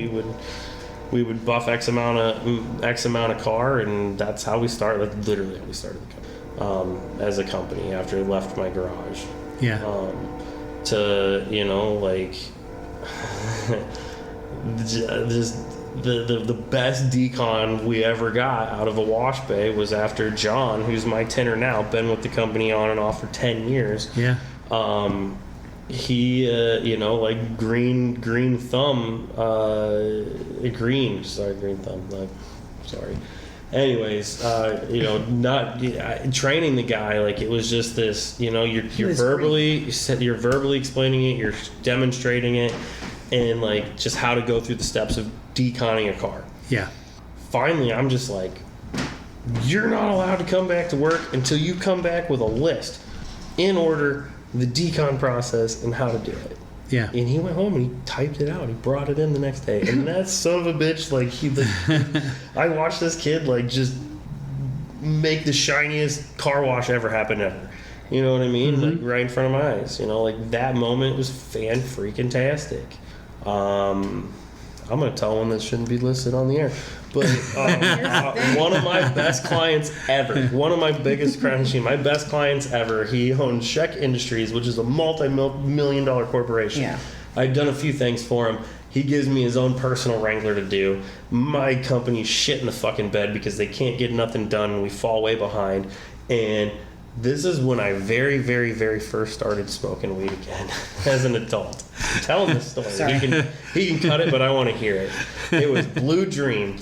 we would buff X amount of car, and that's how we started, like literally how we started the company, as a company after I left my garage. To, you know, like just the best decon we ever got out of a wash bay was after John, who's my tenor now, been with the company on and off for 10 years. He you know, like green thumb, green thumb, like, sorry. Anyways, you know, not training the guy, like it was just this, you know, you're verbally explaining it, you're demonstrating it, and like just how to go through the steps of deconning a car. Finally, I'm just like, you're not allowed to come back to work until you come back with a list in order, the decon process and how to do it. And he went home and he typed it out. He brought it in the next day. And that son of a bitch, like I watched this kid like just make the shiniest car wash ever happen ever. You know what I mean? Like right in front of my eyes. You know, like that moment was fan-freaking-tastic. I'm gonna tell one that shouldn't be listed on the air. But one of my best clients ever, one of my biggest my best clients ever, he owns Sheck Industries, which is a multi-million-dollar corporation. I've done a few things for him. He gives me his own personal Wrangler to do. My company's shit in the fucking bed because they can't get nothing done and we fall way behind. And this is when I very, very, very first started smoking weed again as an adult. I'm telling this story. He can cut it, but I want to hear it. It was Blue Dream.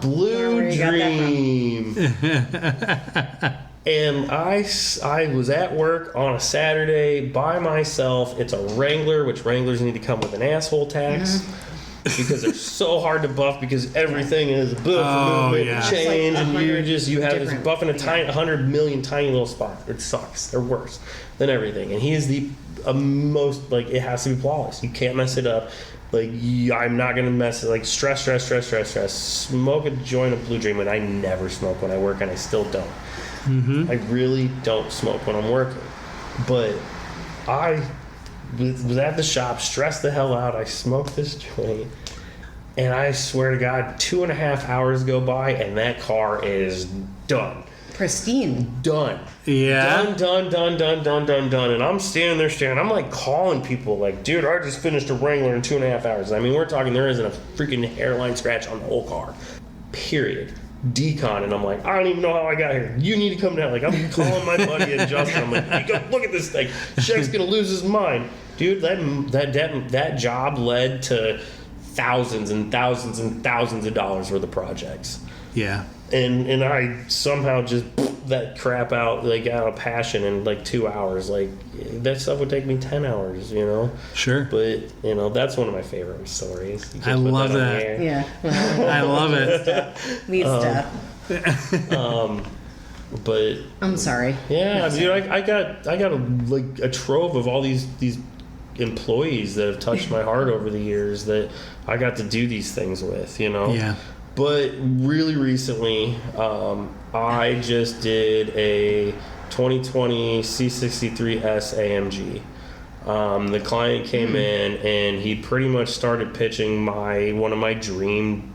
Blue Dream. And I was at work on a Saturday by myself. It's a Wrangler, which Wranglers need to come with an asshole tax. Because they're so hard to buff because everything is a buff movement and change, like, and you have this buffing a 100 million tiny little spots. It sucks. They're worse than everything. And he is the most, like, it has to be flawless. You can't mess it up. Like, I'm not gonna mess it. Like, stress. Smoke a joint of Blue Dream, and I never smoke when I work, and I still don't. I really don't smoke when I'm working. But I was at the shop, stressed the hell out. I smoked this joint, and I swear to God, 2.5 hours go by, and that car is done. Pristine. Done. Done. And I'm standing there staring. I'm like calling people, like, dude, I just finished a Wrangler in 2.5 hours. I mean, we're talking, there isn't a freaking hairline scratch on the whole car. Period. Decon, and I'm like, I don't even know how I got here. You need to come down. Like, I'm calling my buddy and Justin. I'm like, hey, go look at this thing. Sheck's gonna lose his mind, dude. That job led to thousands and thousands and thousands of dollars worth of projects. And I somehow just that crap out, like, out of passion in like 2 hours. Like, that stuff would take me 10 hours, you know? But, you know, that's one of my favorite stories. I love that. I love it. Neat stuff. But I'm sorry. Dude, I got a trove of all these employees that have touched my heart over the years that I got to do these things with, you know? But really recently, I just did a 2020 C63S AMG. The client came in and he pretty much started pitching one of my dream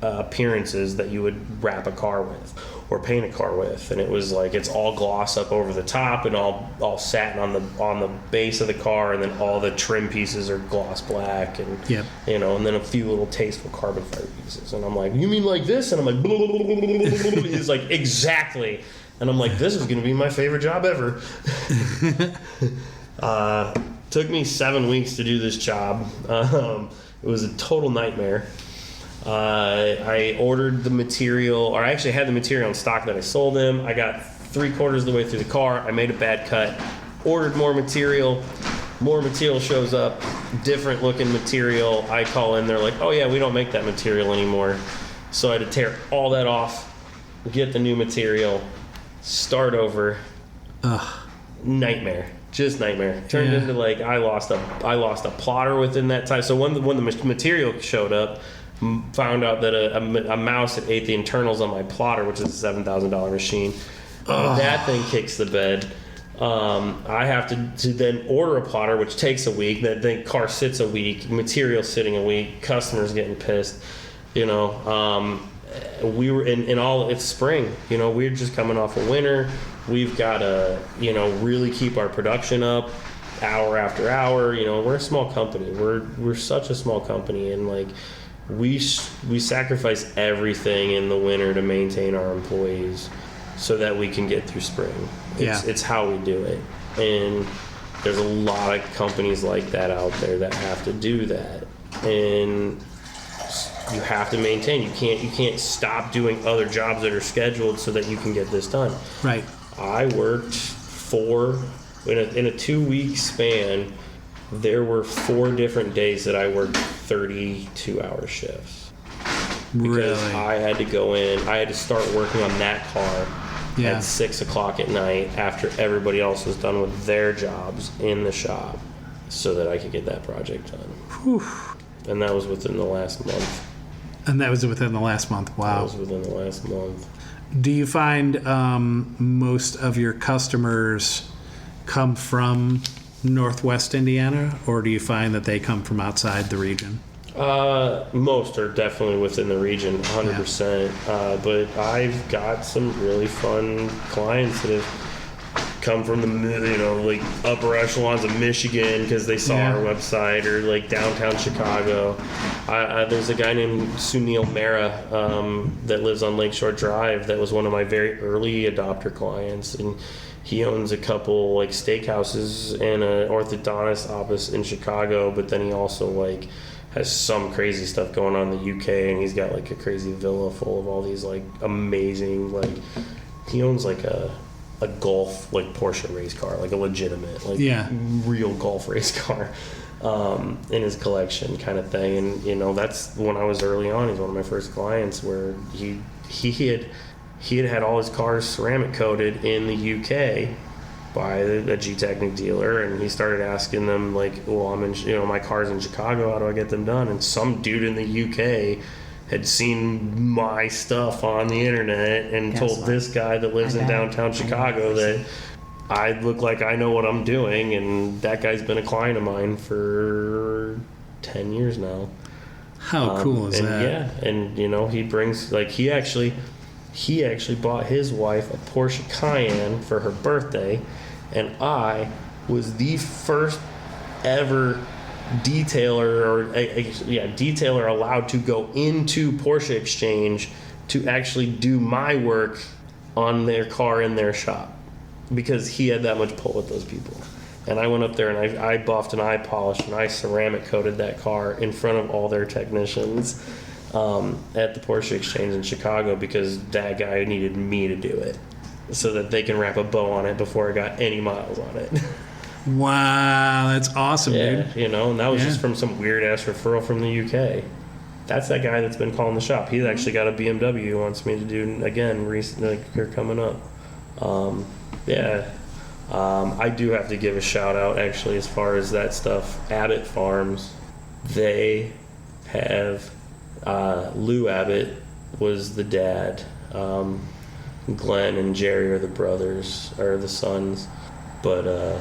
appearances that you would wrap a car with or paint a car with, and it was like it's all gloss up over the top and all satin on the base of the car, and then all the trim pieces are gloss black, and you know, and then a few little tasteful carbon fiber pieces. And I'm like, you mean like this? And I'm like, he's like, exactly. And I'm like, this is gonna be my favorite job ever. Took me 7 weeks to do this job. It was a total nightmare. I ordered the material, or I actually had the material in stock that I sold him. I got 3/4 of the way through the car. I made a bad cut, ordered more material shows up, different looking material. I call in, they're like, oh yeah, we don't make that material anymore. So I had to tear all that off, get the new material, start over. Nightmare. Just nightmare. Turned into like I lost a plotter within that time. So when the material showed up, found out that a mouse had ate the internals on my plotter, which is a $7,000 machine. That thing kicks the bed. I have to then order a plotter, which takes a week. That then car sits a week, material sitting a week, customers getting pissed. You know, we were in all. It's spring. You know, we're just coming off of winter. We've got to, you know, really keep our production up, hour after hour. You know, we're a small company. We're such a small company, and like we sacrifice everything in the winter to maintain our employees, so that we can get through spring. It's how we do it, and there's a lot of companies like that out there that have to do that, and you have to maintain. You can't stop doing other jobs that are scheduled so that you can get this done. Right. I worked in a 2-week span. There were 4 different days that I worked 32-hour shifts. Because Really? I had to go in. I had to start working on that car Yeah. at 6 o'clock at night after everybody else was done with their jobs in the shop, so that I could get that project done. Whew. And that was within the last month. And that was within the last month. That Wow. was within the last month. Do you find most of your customers come from Northwest Indiana, or do you find that they come from outside the region? Most are definitely within the region, 100%. But I've got some really fun clients that have come from the, like upper echelons of Michigan because they saw our website, or like downtown Chicago. There's a guy named Sunil Mehra that lives on Lakeshore Drive that was one of my very early adopter clients, and he owns a couple like steakhouses and an orthodontist office in Chicago, but then he also like has some crazy stuff going on in the UK, and he's got like a crazy villa full of all these like amazing, like he owns like a golf, like Porsche race car, like a legitimate, like real golf race car in his collection kind of thing. And that's when I was early on. He's one of my first clients where he had all his cars ceramic coated in the UK by a G-Technic dealer, and he started asking them like, well, I'm in, my car's in Chicago, how do I get them done? And some dude in the UK had seen my stuff on the internet and told this guy that lives in downtown Chicago that I look like I know what I'm doing, and that guy's been a client of mine for 10 years now. How cool is that? Yeah, and he brings like he actually bought his wife a Porsche Cayenne for her birthday, and I was the first ever detailer detailer allowed to go into Porsche Exchange to actually do my work on their car in their shop, because he had that much pull with those people. And I went up there and I buffed and I polished and I ceramic coated that car in front of all their technicians at the Porsche Exchange in Chicago, because that guy needed me to do it so that they can wrap a bow on it before I got any miles on it. Wow, that's awesome, dude. And that was just from some weird ass referral from the UK. That's that guy that's been calling the shop. He's actually got a BMW he wants me to do again recently. Like, they're coming up. I do have to give a shout out actually as far as that stuff. Abbott Farms, they have Lou Abbott was the dad. Glenn and Jerry are the brothers, or the sons, but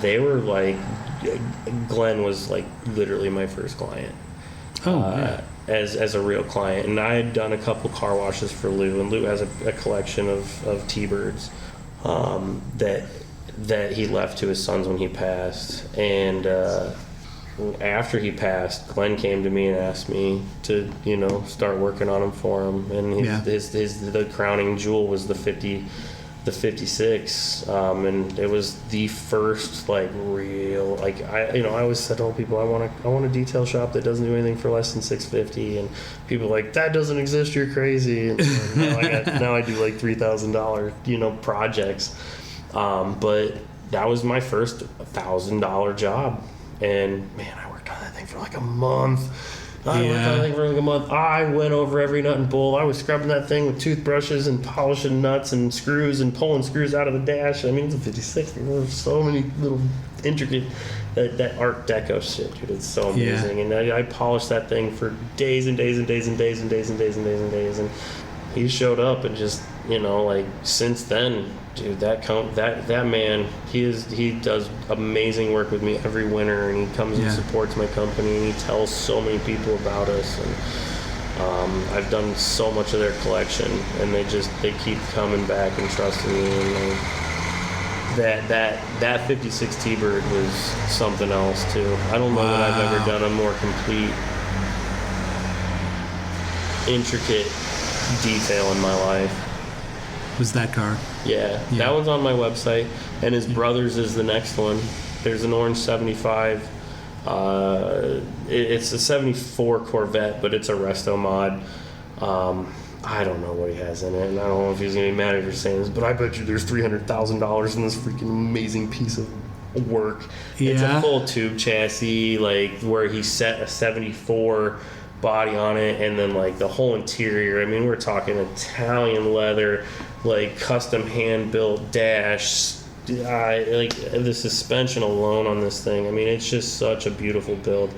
they were like, Glenn was like literally my first client. As a real client, and I had done a couple car washes for Lou, and Lou has a collection of T-Birds that he left to his sons when he passed. And after he passed, Glenn came to me and asked me to start working on them for him, and the crowning jewel was the 56, and it was the first like real, like I always said to all people, I want a detail shop that doesn't do anything for less than $650, and people are like, that doesn't exist, you're crazy. And now I do like $3,000 projects, but that was my first $1,000 job, and man, I worked on that thing for like a month. I worked on that thing for like a month. I went over every nut and bolt. I was scrubbing that thing with toothbrushes and polishing nuts and screws and pulling screws out of the dash. I mean, it's a 56. There's so many little intricate, that Art Deco shit, dude. It's so amazing. And I polished that thing for days and days and days and days and days and days and days and days. And he showed up and just, like since then, dude, that man, he does amazing work with me every winter, and he comes and supports my company, and he tells so many people about us, and I've done so much of their collection, and they keep coming back and trusting me, and that 56 T-Bird was something else too. I don't know that I've ever done a more complete, intricate detail in my life. Was that car? Yeah, that one's on my website, and his brother's is the next one. There's an orange 75. It's a 74 Corvette, but it's a resto mod. I don't know what he has in it, and I don't know if he's gonna be mad at me for saying this, but I bet you there's $300,000 in this freaking amazing piece of work. Yeah. It's a full tube chassis, like where he set a 74 body on it, and then like the whole interior. I mean, we're talking Italian leather, like custom hand built dash. Like the suspension alone on this thing. I mean, it's just such a beautiful build,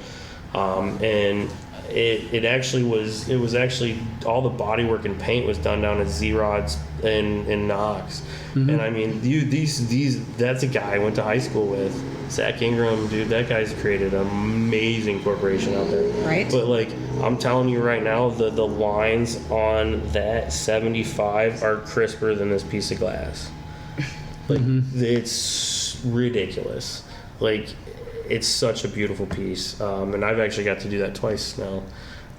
and it was actually all the bodywork and paint was done down at Z-Rods in Knox. Mm-hmm. And I mean, these that's a guy I went to high school with, Zach Ingram, dude. That guy's created an amazing corporation out there. Right. But like I'm telling you right now, the lines on that 75 are crisper than this piece of glass. Like it's ridiculous. Like it's such a beautiful piece, and I've actually got to do that twice now.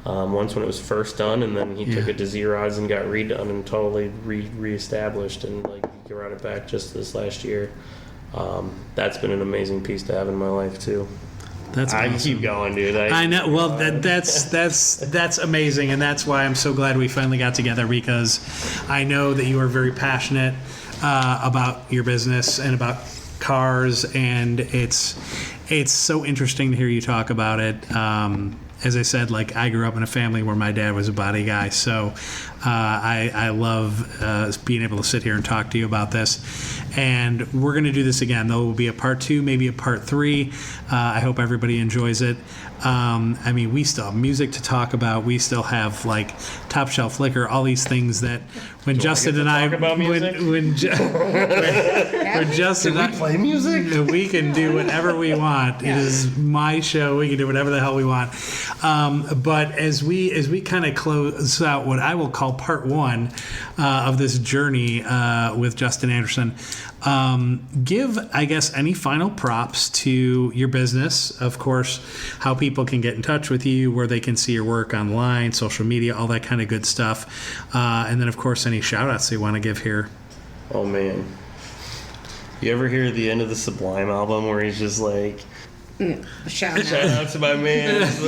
Once when it was first done, and then he took it to Z-Rods and got redone and totally reestablished, and like he brought it back just this last year. That's been an amazing piece to have in my life too. That's awesome. I keep going, dude. I know. Well, that's amazing, and that's why I'm so glad we finally got together, because I know that you are very passionate about your business and about cars, and it's so interesting to hear you talk about it. As I said, like I grew up in a family where my dad was a body guy, so I love being able to sit here and talk to you about this. And we're going to do this again. There will be a part 2, maybe a part 3. I hope everybody enjoys it. I mean, we still have music to talk about. We still have like Top Shelf Liquor, all these things that when Justin and I, when Justin and I play music, we can do whatever we want. It is my show. We can do whatever the hell we want. But as we kind of close out what I will call part 1 of this journey with Justin Anderson, give, I guess, any final props to your business, of course, how people can get in touch with you, where they can see your work online, social media, all that kind of good stuff. And then, of course, any shout outs you want to give here. Oh, man. You ever hear the end of the Sublime album where he's just like, Shout out to my man. It's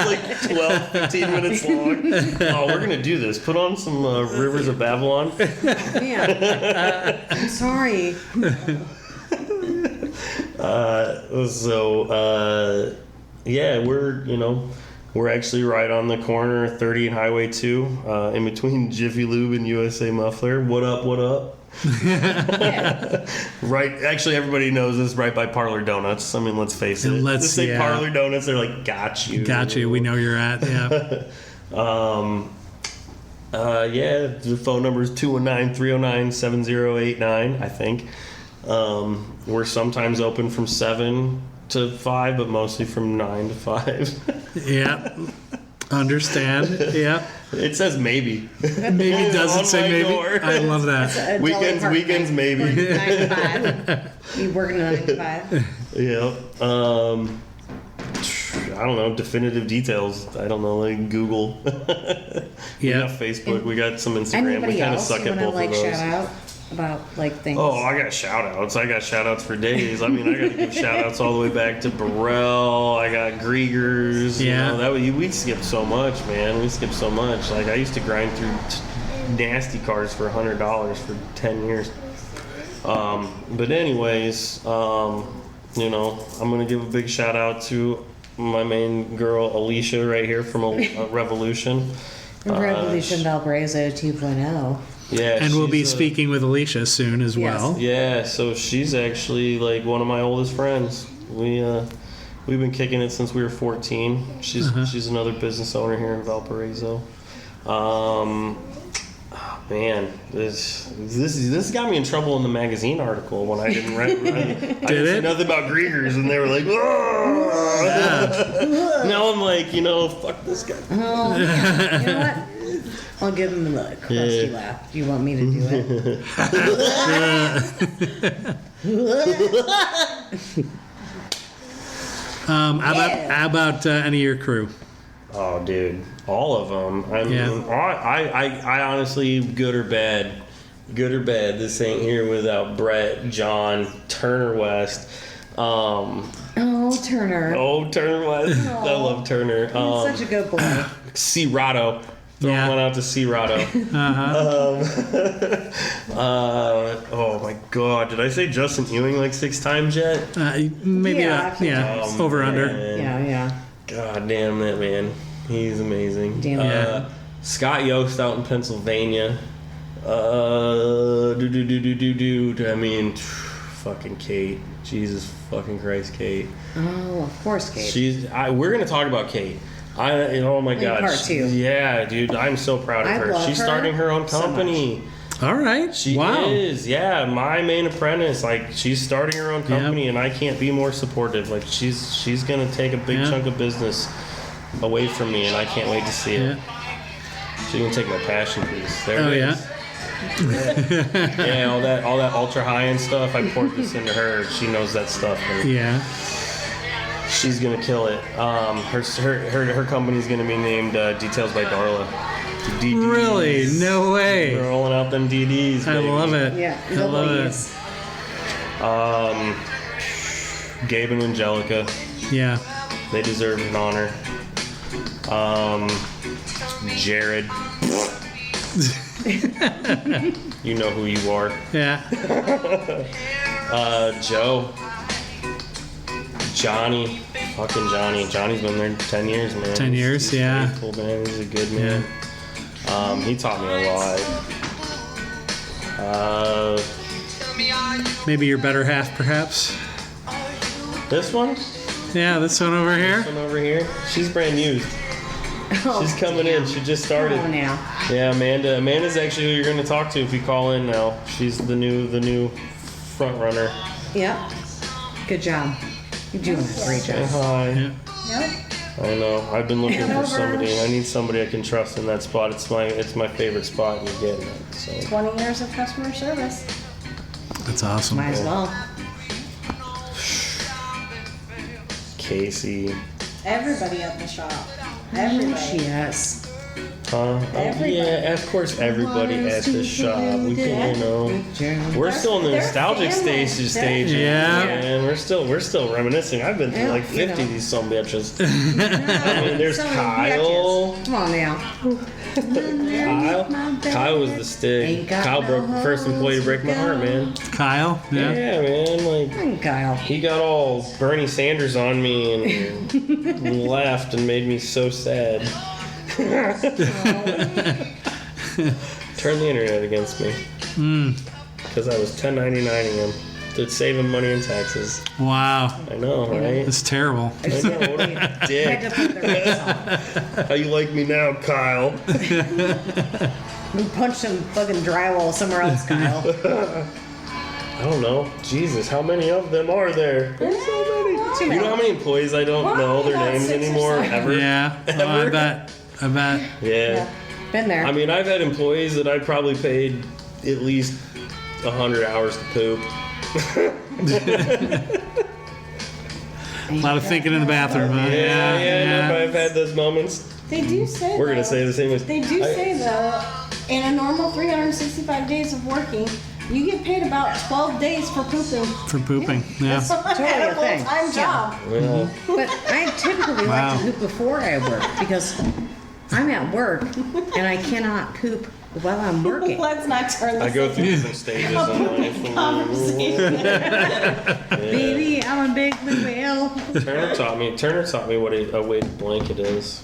like 12, 15 minutes long. Oh, we're going to do this. Put on some Rivers of Babylon. Yeah. I'm sorry. Yeah, we're actually right on the corner of 30 and Highway 2, in between Jiffy Lube and USA Muffler. What up? Right, actually everybody knows this, right by Parlor Donuts. I mean, let's face it. Let's say Parlor Donuts, they're like, got you. We know you're at. Yeah. The phone number is 219-309-7089, I think. We're sometimes open from 7 to 5, but mostly from 9 to 5. Yeah. Understand. Yeah. It says maybe. Maybe doesn't say maybe. Door. I love that. Weekends maybe. 9 to 5. You working 9 to 5? Yeah. I don't know, definitive details. I don't know, like Google. We got Facebook. We got some Instagram. Anybody We kind of else suck you at want to both like of those. shout out about like things? Oh, I got shout outs. For days. I mean, I got to give shout outs all the way back to Burrell. I got Grieger's. Yeah. We skipped so much, man. We skipped so much. Like, I used to grind through nasty cars for $100 for 10 years. But anyways, I'm going to give a big shout out to my main girl Alicia right here from Revolution. Revolution Valparaiso 2.0. Yeah, And we'll be she's, speaking with Alicia soon as Yes. well. Yeah, so she's actually like one of my oldest friends. We've been kicking it since we were 14. She's another business owner here in Valparaiso. Man, this got me in trouble in the magazine article when I didn't write. I didn't say nothing about Griegers, and they were like, "Whoa!" Yeah. Now I'm like, fuck this guy. Oh, you know what? I'll give him the crusty laugh. Do you want me to do it? How about any of your crew? Oh, dude, all of them. I mean, I honestly, good or bad, this ain't here without Brett, John, Turner West. Oh, Turner. Oh, Turner West. I love Turner. He's such a good boy. C. Rotto. Throw one out to C. Rotto. Oh my God! Did I say Justin Ewing like 6 times yet? Maybe Yeah, over under. Man. Yeah. God damn that man. He's amazing. Damn it. Scott Yost out in Pennsylvania. I mean, fucking Kate. Jesus fucking Christ, Kate. Oh, of course, Kate. We're gonna talk about Kate. Oh my God. part 2. Yeah, dude. I'm so proud of I her. love She's her starting her own so company. All right. She wow. is, yeah. My main apprentice, like she's starting her own company, and I can't be more supportive. Like she's gonna take a big chunk of business away from me, and I can't wait to see it. She's gonna take my passion piece. There it is. Yeah, all that ultra high end stuff. I poured this into her. She knows that stuff. And she's gonna kill it. Her company's gonna be named Details by Darla. DDs. Really? No way. We're rolling out them DDs. I baby. love it. Yeah, I love it. Gabe and Angelica. Yeah. They deserve an honor. Jared. You know who you are. Yeah. Joe. Johnny. Fucking Johnny. Johnny's been there 10 years, man. 10 years, He's yeah. faithful, man. He's a good man. He taught me a lot. Maybe your better half, perhaps. This one? Yeah, this one over here. This one over here? She's brand new. She's coming in. She just started. Oh, now. Yeah, Amanda. Amanda's actually who you're going to talk to if you call in now. She's the new front runner. Yep. Good job. You're doing a great Say job. hi. Yep. I know. I've been looking for somebody. I need somebody I can trust in that spot. It's my favorite spot, and you're getting it. So 20 years of customer service. That's awesome. Might as well. Casey. Everybody at the shop. Everybody. Yes. Everybody. Yeah, of course, everybody at the shop. We can, we're still in the They're nostalgic family. stage. Yeah. And we're still reminiscing. I've been through Yeah, like 50 of these some bitches. I mean, there's Some Kyle. Come on now. Kyle was the stick. Ain't got Kyle no broke first employee to break my heart, man. Kyle. Yeah. Yeah, man. Like Kyle. he got all Bernie Sanders on me and left and made me so sad. Turned the internet against me because I was 1099ing him to save him money in taxes. Wow. I know, right? That's terrible. I know, what a Had to dick. put the brakes on. How you like me now, Kyle? We punched some fucking drywall somewhere else, Kyle. I don't know. Jesus, how many of them are there? There's so many. You know how many employees I don't know their About names 6 or anymore? 7. Ever? Yeah. Oh, I Ever? bet. Yeah. Been there. I mean, I've had employees that I probably paid at least 100 hours to poop. A lot of thinking in the bathroom, huh? Yeah. I've had those moments. They do say We're gonna though- say the same as They do say though, in a normal 365 days of working, you get paid about 12 days for pooping. For pooping. Yeah. Totally At a a thing. full-time job. Well, But I typically Wow. like to poop before I work because I'm at work and I cannot poop while I'm working. Let's not turn I this go through different stages in life. conversation. Baby, I'm a big blue whale. Turner taught me what a weighted blanket is.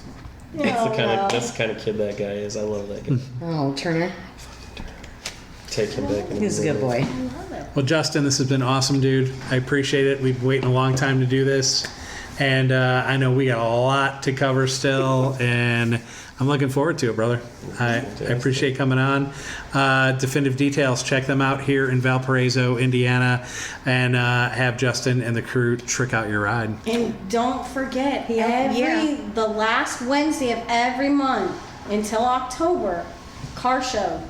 That's the kind of kid that guy is. I love that guy. Oh, Turner. Take him back. He's a good boy. Well, Justin, this has been awesome, dude. I appreciate it. We've been waiting a long time to do this. And I know we got a lot to cover still, and I'm looking forward to it, brother. I appreciate coming on. Definitive Details, check them out here in Valparaiso, Indiana, and have Justin and the crew trick out your ride. And don't forget, Yeah. the last Wednesday of every month until October, car show.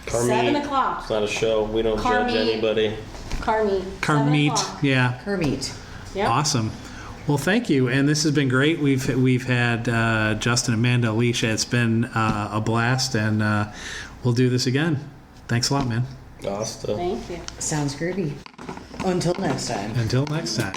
Car 7 meet. o'clock. It's not a show. We don't Car judge meet. anybody. Car meet. Car 7 meet, o'clock. yeah. Kermit. Yep. Awesome. Well, thank you, and this has been great. We've had Justin, Amanda, Alicia. It's been a blast, and we'll do this again. Thanks a lot, man. Awesome. Thank you. Sounds groovy. Until next time. Until next time.